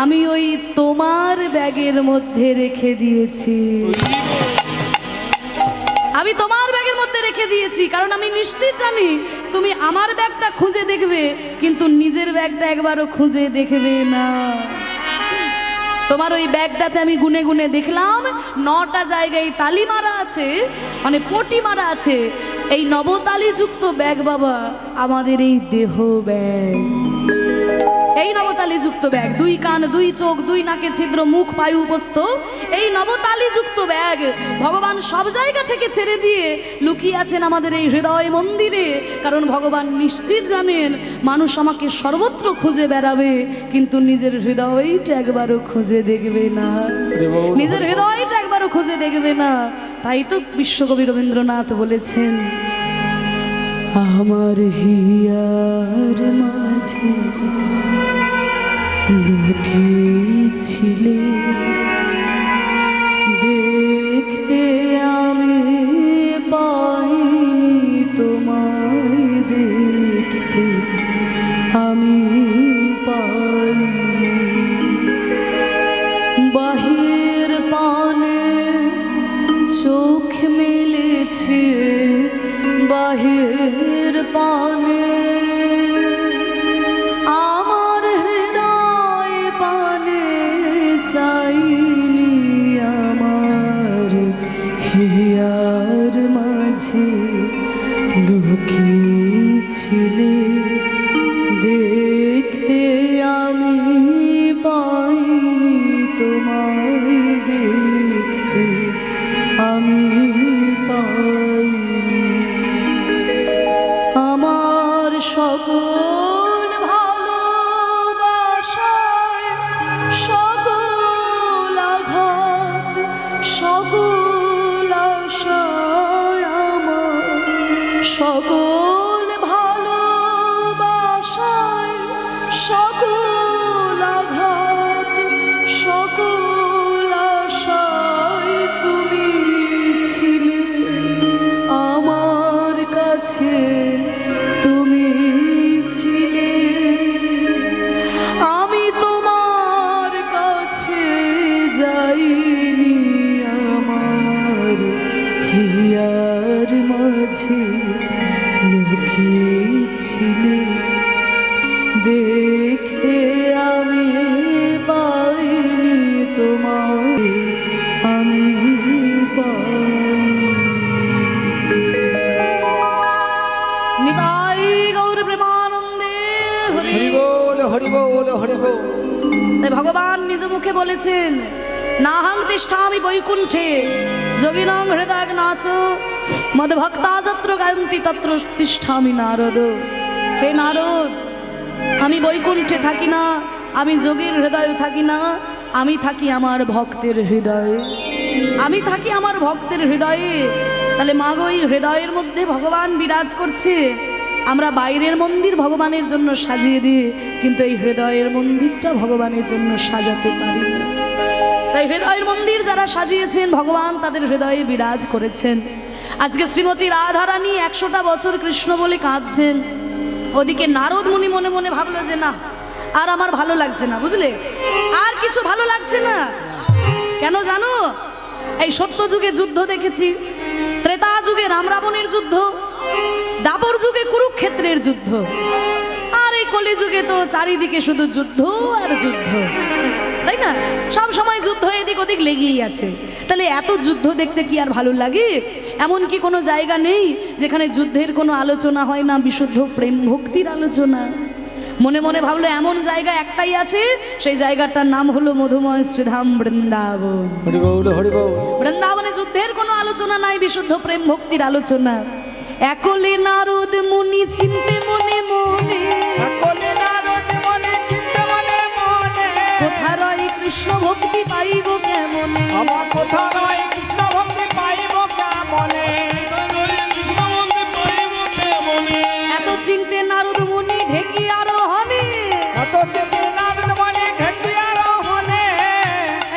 আমি ওই তোমার ব্যাগের মধ্যে রেখে দিয়েছি। আমি তোমার ব্যাগের মধ্যে রেখে দিয়েছি, কারণ আমি নিশ্চিত জানি তুমি আমার ব্যাগটা খুঁজে দেখবে, কিন্তু নিজের ব্যাগটা একবারও খুঁজে দেখবে না। তোমার ওই ব্যাগটাতে আমি গুনে গুনে দেখলাম 9টা জায়গায় তালি মারা আছে, মানে পটি মারা আছে। এই নবতালিযুক্ত ব্যাগ বাবা আমাদের এই দেহ ব্যাগ, এই নবতালিযুক্ত ব্যাগ, 2 কান 2 চোখ 2 নাকে ছিদ্র, মুখ পায়ু উপস্থ, এই নবতালিযুক্ত ব্যাগ ভগবান সব জায়গা থেকে ছেড়ে দিয়ে লুকিয়ে আছেন আমাদের এই হৃদয় মন্দিরে। কারণ ভগবান নিশ্চিত জানেন মানুষ আমাকে সর্বত্র খুঁজে বেড়াবে, কিন্তু নিজের হৃদয়টা একবারও খুঁজে দেখবে না, নিজের হৃদয়টা একবারও খুঁজে দেখবে না। তাই তো বিশ্বকবি রবীন্দ্রনাথ বলেছেন, আমার হিয়ার মাঝে লুকিয়েছিলে, দেখতে আমি পাইনি তোমায়, দেখতে আমি পাইনি। বাহির পানে চোখ মেলেছে, বাহির পানে আমার হৃদয় পানে চাইনি, আমার হিয়ার মাঝে লুকিয়েছিলে, দেখতে আমি পাইনি তোমায়, দেখতে আমি পাইনি। আমার সকল ভালোবাসায় সকল আঘাত, সকল আশায়, আমার সকল ভালোবাসায় সকল আঘাত, সকল আশায় তুমি ছিলে আমার কাছে, তুমি ছিলে। আমি তোমার কাছে যাইনি, আমার হিয়ার মাঝে লুকিয়েছিলে, দেখতে আমি পাইনি হরি বল হরি বল। তাই ভগবান নিজ মুখে বলেছেন, নাহং তিষ্ঠামি বৈকুণ্ঠে যোগিনং হৃদয় নাচ মদ ভক্তা যত্র গায়ন্তি তত্র তিষ্ঠামি নারদ। হে নারদ, আমি বৈকুণ্ঠে থাকি না, আমি যোগীর হৃদয়ে থাকি না, আমি থাকি আমার ভক্তের হৃদয়ে, আমি থাকি আমার ভক্তের হৃদয়ে। তাহলে মাগো, এই হৃদয়ের মধ্যে ভগবান বিরাজ করছে। আমরা বাইরের মন্দির ভগবানের জন্য সাজিয়ে দিই, কিন্তু এই হৃদয়ের মন্দিরটা ভগবানের জন্য সাজাতে পারি না। তাই হৃদয়ের মন্দির যারা সাজিয়েছেন, ভগবান তাদের হৃদয়ে বিরাজ করেছেন। আজকে শ্রীমতী রাধারানী 100টা বছর কৃষ্ণ বলে কাঁদছেন। ওদিকে নারদ মুনি মনে মনে ভাবলো যে না, আর আমার ভালো লাগছে না, বুঝলে, আর কিছু ভালো লাগছে না। কেন জানো? এই সত্য যুগে যুদ্ধ দেখেছি, ত্রেতা যুগে রাম রাবণের যুদ্ধ, দাপর যুগে কুরুক্ষেত্রের যুদ্ধ, আর এই কলি যুগে তো চারিদিকে শুধু যুদ্ধ আর যুদ্ধ, তাই না? সব সময় যুদ্ধ এদিক ওদিক লেগেই আছে। তাহলে এত যুদ্ধ দেখতে কি আর ভালো লাগে? এমন কি কোনো জায়গা নেই যেখানে যুদ্ধের কোনো আলোচনা হয় না, বিশুদ্ধ প্রেম ভক্তির আলোচনা? মনে মনে ভাবলো এমন জায়গা একটাই আছে, সেই জায়গাটার নাম হলো মধুময় শ্রীধাম বৃন্দাবন। হরি বল হরি বল। বৃন্দাবনে যুদ্ধের কোনো আলোচনা নাই, বিশুদ্ধ প্রেম ভক্তির আলোচনা। একলে নারদ মুনি চিনতে মনে মনে, সকলে নারদ মনে চিন্তা মনে মনে, কোথা রয় কৃষ্ণ ভক্তি পাইব কেমনে? আমার কোথা নয় কৃষ্ণ ভক্তি পাইব কেমনে? কৃষ্ণ বন্দে পাইব কেমনে? এত চিনতে নারদ মুনি ঢেকি আরোহণে, এত চিন্তা নারদ মনে ঢেকি আরোহণে,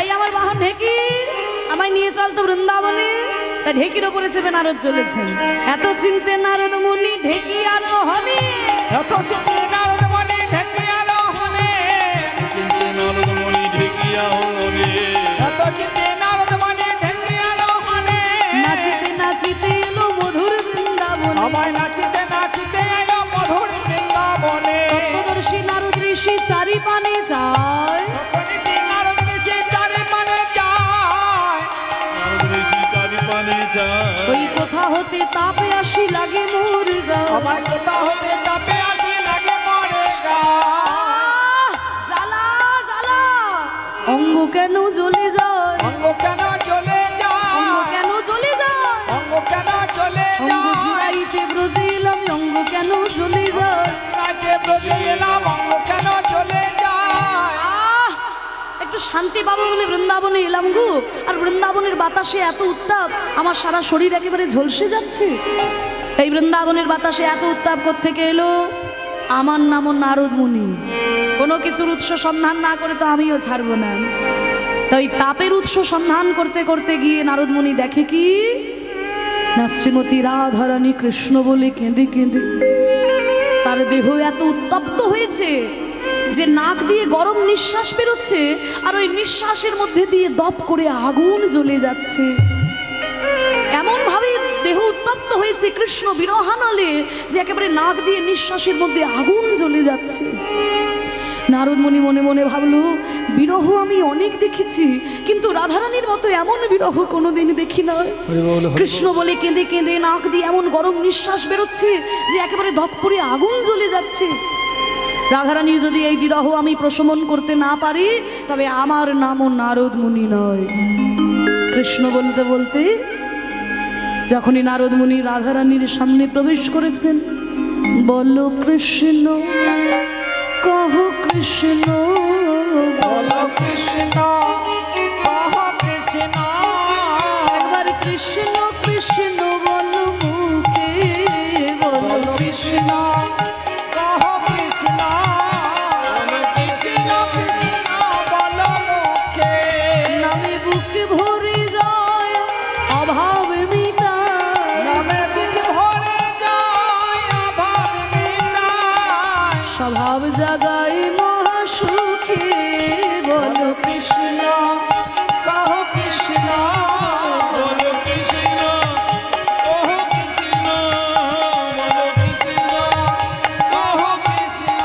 এই আমার বাহন ঢেকি, আমায় নিয়ে চল তো বৃন্দাবনে। তা ঢেকির ওপরে চেপে নারদ চলেছেন। এত চিনতে নারদ মুনি ঢেকি আরোহণে, এত চিন্তা নারদ মনে ঢেকি আরোহণে, চিন্তে নারদমণি ঢেকিয়া হলে এত চিন্তা নারদ মনে ঢেকি আরোহণে, নাচিতে নাচিতে এলো মধুর বৃন্দাবন। আমায় নাচিতে নাচিতে এলো মধুর বৃন্দাবনে, তত্ত্বদর্শী নারদ ঋষি চারি পানে যায়, নারদ ঋষি চারিপানে যায়, নারদ ঋষি চারিপানে যায়। ওই কোথা হতে তাপে আসি লাগে মোর গা। আমার কোথা হতে তাপে আসি লাগে মরে গা, জ্বালা জ্বালা, অঙ্গ কেন জ্বলে যায়, অঙ্গ কেন চলে অঙ্গ যায়, কেন জ্বলে যায়, অঙ্গ কেন চলে অঙ্গ যায়, জুড়াইতে ব্রজে এলাম, অঙ্গ কেন জ্বলে যায়। রাজ্যে ব্রজে এলাম, অঙ্গ কেন চলে যায়, একটু শান্তি পাবো বলে বৃন্দাবনে এলাম গো, আর বৃন্দাবনের বাতাসে এত উত্তাপ, আমার সারা শরীর একেবারে ঝলসে যাচ্ছে। এই বৃন্দাবনের বাতাসে এত উত্তাপ কোত্থেকে এলো? আমার নামও নারদ মুনি। কোনো কিছুর উৎস সন্ধান না করে তো আমিও ছাড়বো না। তো এই তাপের উৎস সন্ধান করতে করতে গিয়ে নারদ মুনি দেখে কি না, শ্রীমতী রাধারানী কৃষ্ণ বলে কেঁদে কেঁদে তার দেহ এত উত্তপ্ত হয়েছে যে নাক দিয়ে গরম নিঃশ্বাস বেরোচ্ছে, আর ওই নিঃশ্বাসের মধ্যে দিয়ে দপ করে আগুন জ্বলে যাচ্ছে। এমন ভাবে দেহ উত্তপ্ত হয়েছে কৃষ্ণ বিরহানলে যে একেবারে নাক দিয়ে নিঃশ্বাসের মধ্যে আগুন জ্বলে যাচ্ছে। নারদ মুনি মনে মনে ভাবলো, বিরহ আমি অনেক দেখেছি, কিন্তু রাধারানীর মতো এমন বিরহ কোনোদিন দেখি না। কৃষ্ণ বলে কেঁদে কেঁদে নাক দিয়ে এমন গরম নিঃশ্বাস বেরোচ্ছে যে একেবারে দপ করে আগুন জ্বলে যাচ্ছে। রাধারানীর যদি এই বিরহ আমি প্রশমন করতে না পারি, তবে আমার নামও নারদ মুনি নয়। কৃষ্ণ বলতে বলতে যখনই নারদ মুনি রাধারানীর সামনে প্রবেশ করেছেন, বলো কৃষ্ণ কহ কৃষ্ণ, বলো কৃষ্ণ কহ কৃষ্ণ, একবার কৃষ্ণ কৃষ্ণ বলো মুখে, বলো কৃষ্ণ কহ কৃষ্ণ, কৃষ্ণ কৃষ্ণ বলো মুখে, নামে বুক ভরে যায় অভাব মিটায়, নামে বুক ভরে যায় অভাব মিটায়, স্বভাব জাগায় মহাসুখে, বলো কৃষ্ণ কহ কৃষ্ণ, বলো কৃষ্ণ, ওহ কৃষ্ণ, বলো কৃষ্ণ, কহ কৃষ্ণ।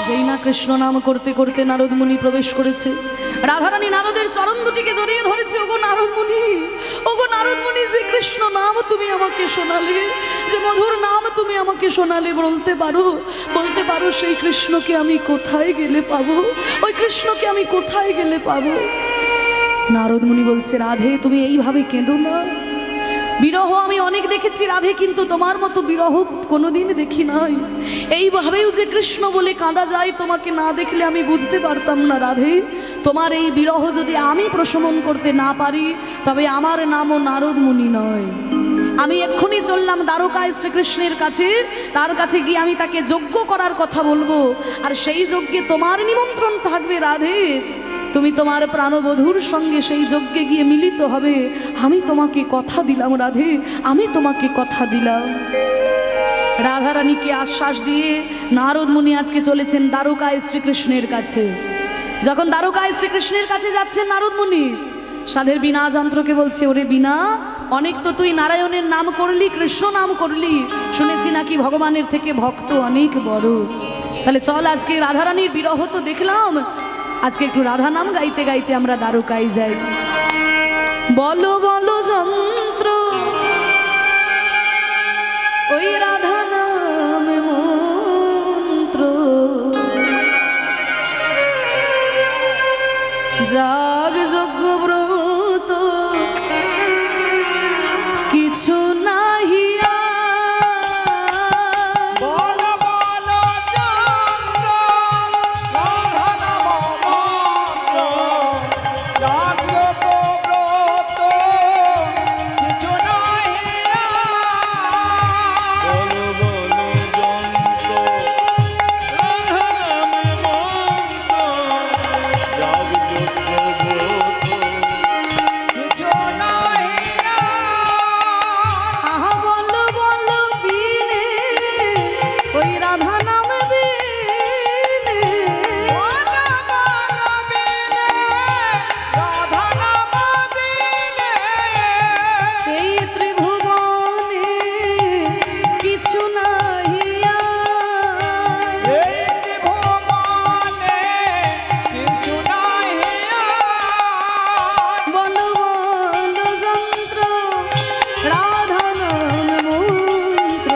যেই না কৃষ্ণ নাম করতে করতে নারদ মুনি প্রবেশ করেছে। রাধারানী নারদের চরণ দুটিকে জড়িয়ে ধরেছে। ওগো নারদ মুনি, ওগো নারদ মুনি, যে কৃষ্ণ নাম তুমি আমাকে শোনালে, যে মধুর নাম তুমি আমাকে শোনালে, বলতে পারো সেই কৃষ্ণকে আমি কোথায় গেলে পাবো? ওই কৃষ্ণকে আমি কোথায় গেলে পাবো? নারদ মুনি বলছে, রাধে তুমি এইভাবে কেঁদো না। বিরহ আমি অনেক দেখেছি রাধে, কিন্তু তোমার মতো বিরহ কোনোদিন দেখি নাই। এইভাবেও যে কৃষ্ণ বলে কাঁদা যায়, তোমাকে না দেখলে আমি বুঝতে পারতাম না রাধে। তোমার এই বিরহ যদি আমি প্রশমন করতে না পারি, তবে আমার নামও নারদ মুনি নয়। আমি এক্ষুনি চললাম দ্বারকায় শ্রীকৃষ্ণের কাছে। তার কাছে গিয়ে আমি তাকে যজ্ঞ করার কথা বলবো, আর সেই যজ্ঞে তোমার নিমন্ত্রণ থাকবে রাধে। তুমি তোমার প্রাণবধূর সঙ্গে সেই যজ্ঞে গিয়ে মিলিত হবে। আমি তোমাকে কথা দিলাম রাধে, আমি তোমাকে কথা দিলাম। রাধারানীকে আশ্বাস দিয়ে নারদ মুনি আজকে চলেছেন দ্বারকায় শ্রীকৃষ্ণের কাছে। যখন দ্বারকায় শ্রীকৃষ্ণের কাছে যাচ্ছেন নারদ মুনি, সাধের বীণা যন্ত্রকে বলছে, ওরে বীণা, অনেক তো তুই নারায়ণের নাম করলি, কৃষ্ণ নাম করলি, শুনেছি নাকি ভগবানের থেকে ভক্ত অনেক বড়। তাহলে চল, আজকে রাধারানীর বিরহ তো দেখলাম, আজকে একটু রাধা নাম গাইতে গাইতে আমরা দ্বারকায় যাই। বলো বলো যন্ত্র, ওই রাধা নাম মন্ত্র, জাগ যজ্ঞ ব্রত কিছু নাহিয়া। বলো বলো চন্দ্র, রাধা নাম মন্ত্র, জাগ্রত ব্রত কিছু নাহিয়া। বলো বলো যন্ত্র, রাধা নামে মন্ত্র, যাগ যজ্ঞ ব্রত কিছু নাহিয়া। আহা বলো বলো বিনে, ওই রাধা নাম বিনে, বলো বলো বিনে, রাধা নাম বিনে। এই ত্রিভুবনে কিছু নাহিয়া। এই ত্রিভুবনে কিছু নাহিয়া। বলো বলো যন্ত্র, রাধা নাম মন্ত্র,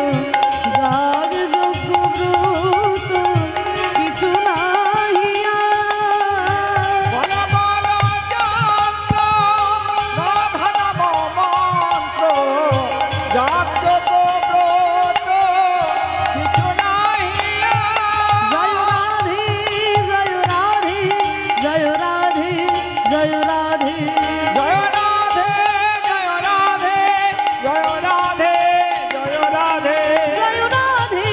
জাগ যজ্ঞ ব্রত কিছু নাহিয়া। বলো বলো যন্ত্র, রাধা নাম মন্ত্র, জাগ্রত ব্রত কিছু নাহিয়া। জয় রাধে জয় রাধে জয় রাধে জয় রাধে। জয় রাধে জয় রাধে জয় রাধে জয় রাধে। জয় রাধে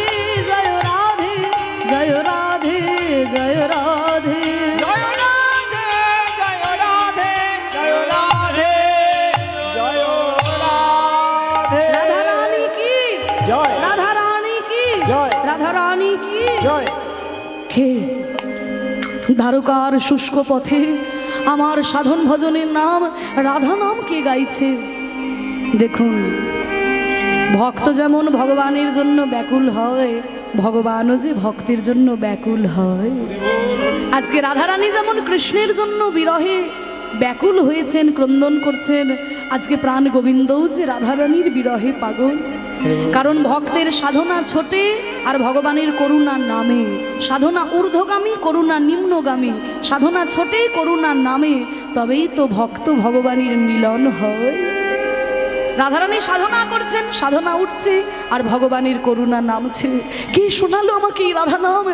জয় রাধে জয় রাধে জয় রাধে। জয় রাধে জয় রাধে জয় রাধে জয় রাধে। রাধা রানী কি জয়। রাধা রানী কি জয়। রাধা রানী কি জয়। কে দ্বারকার শুষ্ক পথে আমার সাধন ভজনের নাম রাধা নাম কে গাইছে? দেখুন, ভক্ত যেমন ভগবানের জন্য ব্যাকুল হয়, ভগবানও যে ভক্তের জন্য ব্যাকুল হয়। আজকে রাধারানী যেমন কৃষ্ণের জন্য বিরহে ব্যাকুল হয়েছেন, ক্রন্দন করছেন, আজকে প্রাণ গোবিন্দও যে রাধারানীর বিরহে পাগল। কারণ ভক্তের সাধনা ছোটে আর ভগবানের করুণা নামে। সাধনা ঊর্ধ্বগামী, করুণা নিম্নগামী। সাধনা ছোটে, করুণা নামে, তবেই তো ভক্ত ভগবানের মিলন হয়। রাধারানী সাধনা করছেন, সাধনা উঠছে আর ভগবানের করুণা নামছে। কে শোনালো আমাকে এই রাধা নাম?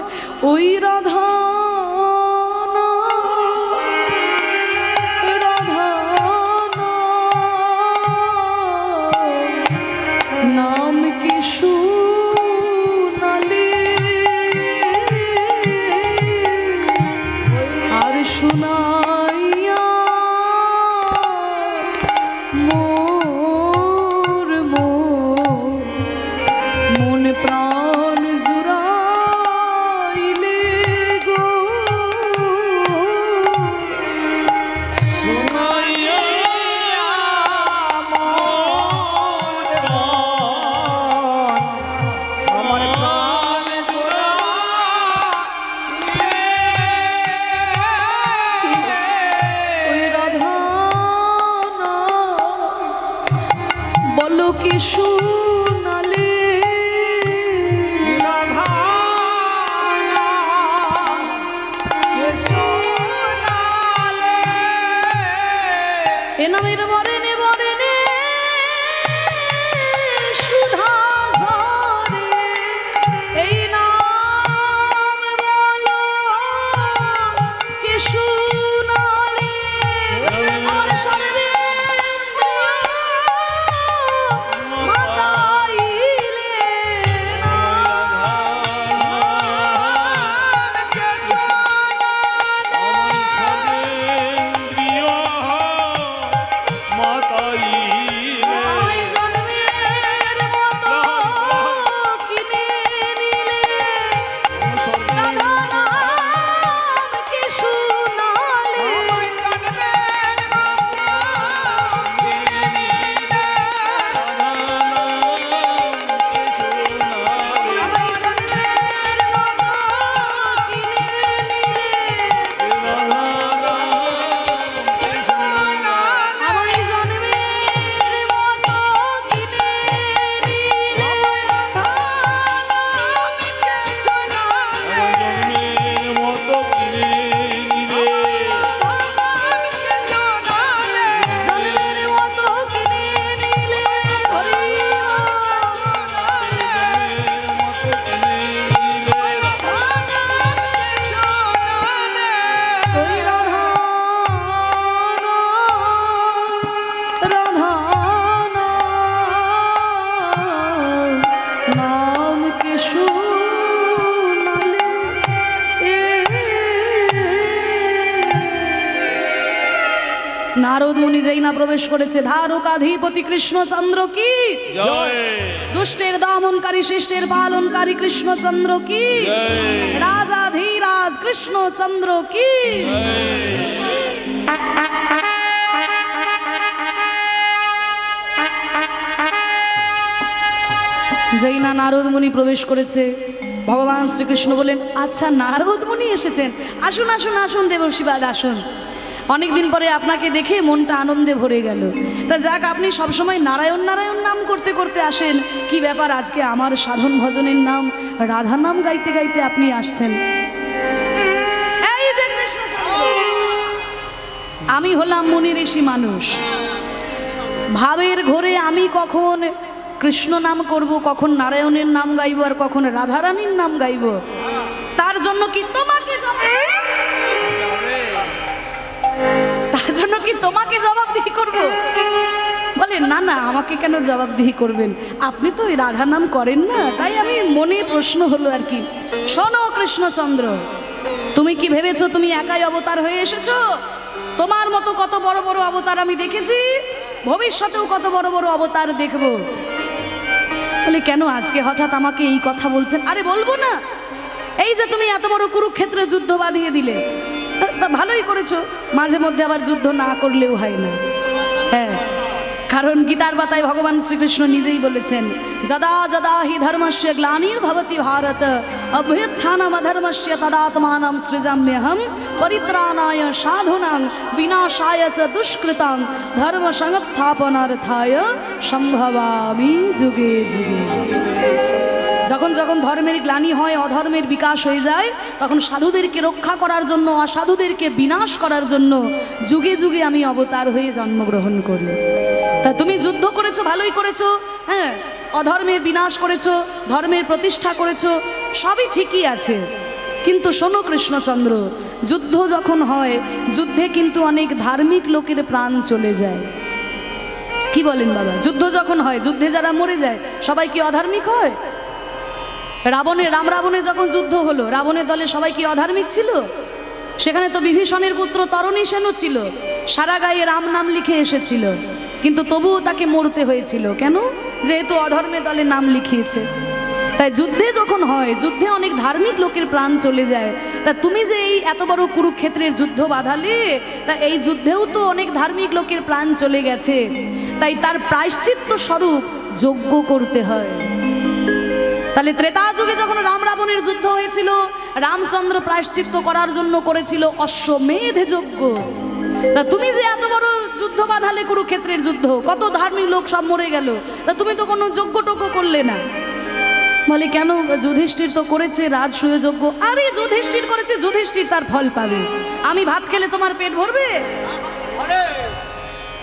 ওই রাধা নাম কি শুনালে আর শুনাইয়া মোর মন প্রাণ জুড়াইলে গো। নারদ মুনি যেই না প্রবেশ করেছে, ধারকাধিপতি কৃষ্ণচন্দ্র কি জয় দুষ্টের দমনকারী শিষ্টের পালনকারী কৃষ্ণচন্দ্র কি জয় রাজাধিরাজ কৃষ্ণচন্দ্র কি যেই না নারদ মুনি প্রবেশ করেছে, ভগবান শ্রীকৃষ্ণ বলেন, আচ্ছা নারদ মুনি এসেছেন, আসুন আসুন আসুন দেবর্ষিবাদ আসুন। অনেকদিন পরে আপনাকে দেখে মনটা আনন্দে ভরে গেল। তা যাক, আপনি সবসময় নারায়ণ নারায়ণ নাম করতে করতে আসেন, কি ব্যাপার আজকে আমার সাধন ভজনের নাম রাধা নাম গাইতে গাইতে আপনি আসছেন? এই যে কৃষ্ণচন্দ্র, আমি হলাম মুনি ঋষি মানুষ, ভাবের ঘোরে আমি কখন কৃষ্ণ নাম করব, কখন নারায়ণের নাম গাইব, আর কখন রাধারানীর নাম গাইব, তার জন্য কি তোমাকে জবাবদিহি করব? বলে না না, আমাকে কেন জবাবদিহি করবেন, আপনি তো ওই রাধা নাম করেন না, তাই আমি মনে প্রশ্ন হলো আর কি। শোনো কৃষ্ণচন্দ্র, তুমি কি ভেবেছো তুমি একাই অবতার হয়ে এসেছো? তোমার মতো কত বড় বড় অবতার আমি দেখেছি, ভবিষ্যতেও কত বড় বড় অবতার দেখব। বলে কেন আজকে হঠাৎ আমাকে এই কথা বলছেন? আরে বলবো না, এই যে তুমি এত বড় কুরুক্ষেত্রে যুদ্ধ বাঁধিয়ে দিলে, তা ভালোই করেছো, মাঝে মধ্যে আবার যুদ্ধ না করলেও হয় না। হ্যাঁ, কারণ গীতার পাতায় ভগবান শ্রীকৃষ্ণ নিজেই বলেছেন, যদা যদা হি ধর্মস্য গ্লানির্ভবতি ভারত অভ্যুত্থানম অধর্মস্য তদাত্মানম সৃজাম্যহম পরিত্রাণায় সাধুনাং বিনাশায় চ দুষ্কৃতাং ধর্ম সংস্থাপনার্থায় সম্ভবামি যুগে যুগে। যখন যখন ধর্মের গ্লানি হয়, অধর্মের বিকাশ হয়ে যায়, তখন সাধুদেরকে রক্ষা করার জন্য, অসাধুদেরকে বিনাশ করার জন্য যুগে যুগে আমি অবতার হয়ে জন্মগ্রহণ করি। তা তুমি যুদ্ধ করেছো, ভালোই করেছো, হ্যাঁ, অধর্মের বিনাশ করেছো, ধর্মের প্রতিষ্ঠা করেছো, সবই ঠিকই আছে। কিন্তু শোনো কৃষ্ণচন্দ্র, যুদ্ধ যখন হয়, যুদ্ধে কিন্তু অনেক ধার্মিক লোকের প্রাণ চলে যায়। কি বলেন বাবা? যুদ্ধ যখন হয়, যুদ্ধে যারা মরে যায়, সবাই কি অধার্মিক হয়? রাম রাবণের যখন যুদ্ধ হলো, রাবণের দলে সবাই কি অধার্মিক ছিল? সেখানে তো বিভীষণের পুত্র তরণী সেনও ছিল, সারা গায়ে রাম নাম লিখে এসেছিল, কিন্তু তবুও তাকে মরতে হয়েছিল। কেন? যেহেতু অধর্মের দলে নাম লিখিয়েছে। তাই যুদ্ধে যখন হয়, যুদ্ধে অনেক ধার্মিক লোকের প্রাণ চলে যায়। তা তুমি যে এই এত বড় কুরুক্ষেত্রের যুদ্ধ বাঁধালে, তা এই যুদ্ধেও তো অনেক ধার্মিক লোকের প্রাণ চলে গেছে, তাই তার প্রায়শ্চিত্ত স্বরূপ যজ্ঞ করতে হয়। তাহলে ত্রেতা যুগে যখন রাম রাবণের যুদ্ধ হয়েছিল, রামচন্দ্র প্রায়শ্চিত্ত করার জন্য করেছিল অশ্বমেধ যজ্ঞ। তা তুমি যে এত বড় যুদ্ধ বাঁধালে, কুরুক্ষেত্রের যুদ্ধ, কত ধার্মিক লোক সব মরে গেল, তা তুমি তো কোনো যজ্ঞ টজ্ঞ করলে না। বলে কেন? যুধিষ্ঠির তো করেছে রাজসূয় যজ্ঞ। আরে যুধিষ্ঠির করেছে, যুধিষ্ঠির তার ফল পাবে। আমি ভাত খেলে তোমার পেট ভরবে?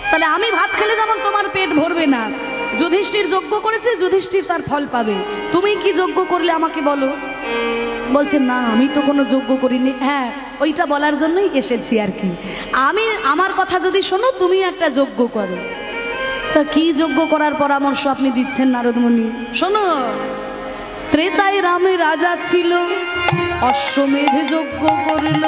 তাহলে আমি ভাত খেলে যেমন তোমার পেট ভরবে না, যুধিষ্ঠির যজ্ঞ করেছে, যুধিষ্ঠির তার ফল পাবে। তুমি কি যজ্ঞ করলে আমাকে বলো? বলছে না, আমি তো কোনো যজ্ঞ করিনি। হ্যাঁ, ওইটা বলার জন্যই এসেছি আর কি। আমার কথা যদি শোনো, তুমি একটা যজ্ঞ করো। তা কি যজ্ঞ করার পরামর্শ আপনি দিচ্ছেন নারদ মুনি? শোনো, ত্রেতায় রামে রাজা ছিল, অশ্বমেধ যজ্ঞ করল,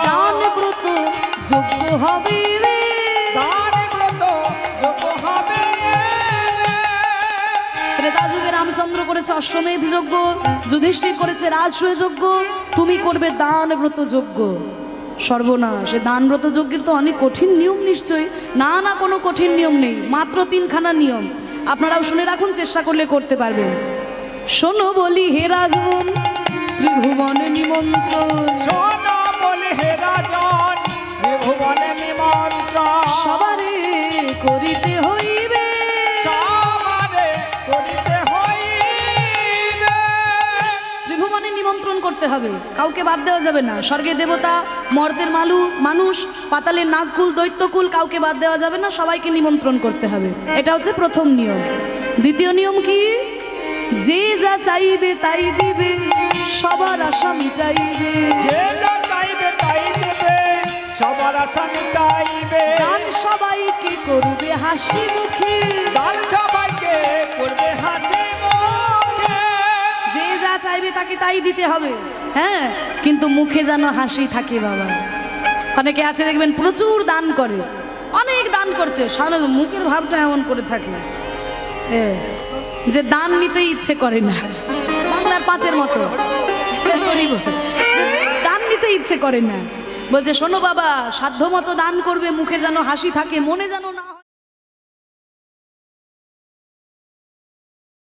দান ব্রত যজ্ঞ হবে রে, ত্রেতা যুগে রামচন্দ্র করেছে অশ্বমেধ যজ্ঞ, যুধিষ্ঠির করেছে রাজসূয় যজ্ঞ, তুমি করবে দান ব্রত যজ্ঞ। সর্বনাশ! দান ব্রত যজ্ঞের তো অনেক কঠিন নিয়ম নিশ্চয়ই। না না, কোনো কঠিন নিয়ম নেই, মাত্র 3খানা নিয়ম। আপনারাও শুনে রাখুন, চেষ্টা করলে করতে পারবেন। শোনো বলি হে রাজবন, ত্রিভুবনে নিমন্ত্রণ, সবারে করিতে হইবে, ত্রিভুবনে নিমন্ত্রণ করতে হবে, কাউকে বাদ দেওয়া যাবে না। স্বর্গে দেবতা, মর্তের মানুষ, পাতালে নাগকুল, দৈত্যকুল, কাউকে বাদ দেওয়া যাবে না, সবাইকে নিমন্ত্রণ করতে হবে। এটা হচ্ছে প্রথম নিয়ম। দ্বিতীয় নিয়ম কি? যে যা চাইবে তাই দিবে, সবার আশা মিটাইবে, সবার আশা মিটাইবে, দান সবাইকে করবে হাসি মুখে, দান সবাইকে করবে হাসি মুখে, যে যা চাইবে তাকে তাই দিতে হবে, হ্যাঁ, কিন্তু মুখে যেন হাসি থাকে বাবা। অনেকে আছে দেখবেন প্রচুর দান করে, অনেক দান করছে, সারা মুখের ভাবটা এমন করে থাকে যে দান নিতে ইচ্ছে করে না, বাংলার পাঁচের মতো দান নিতে ইচ্ছে করে না। বলছে শোনো বাবা, সাধ্য মতো দান করবে, মুখে যেন হাসি থাকে, মনে যেন না।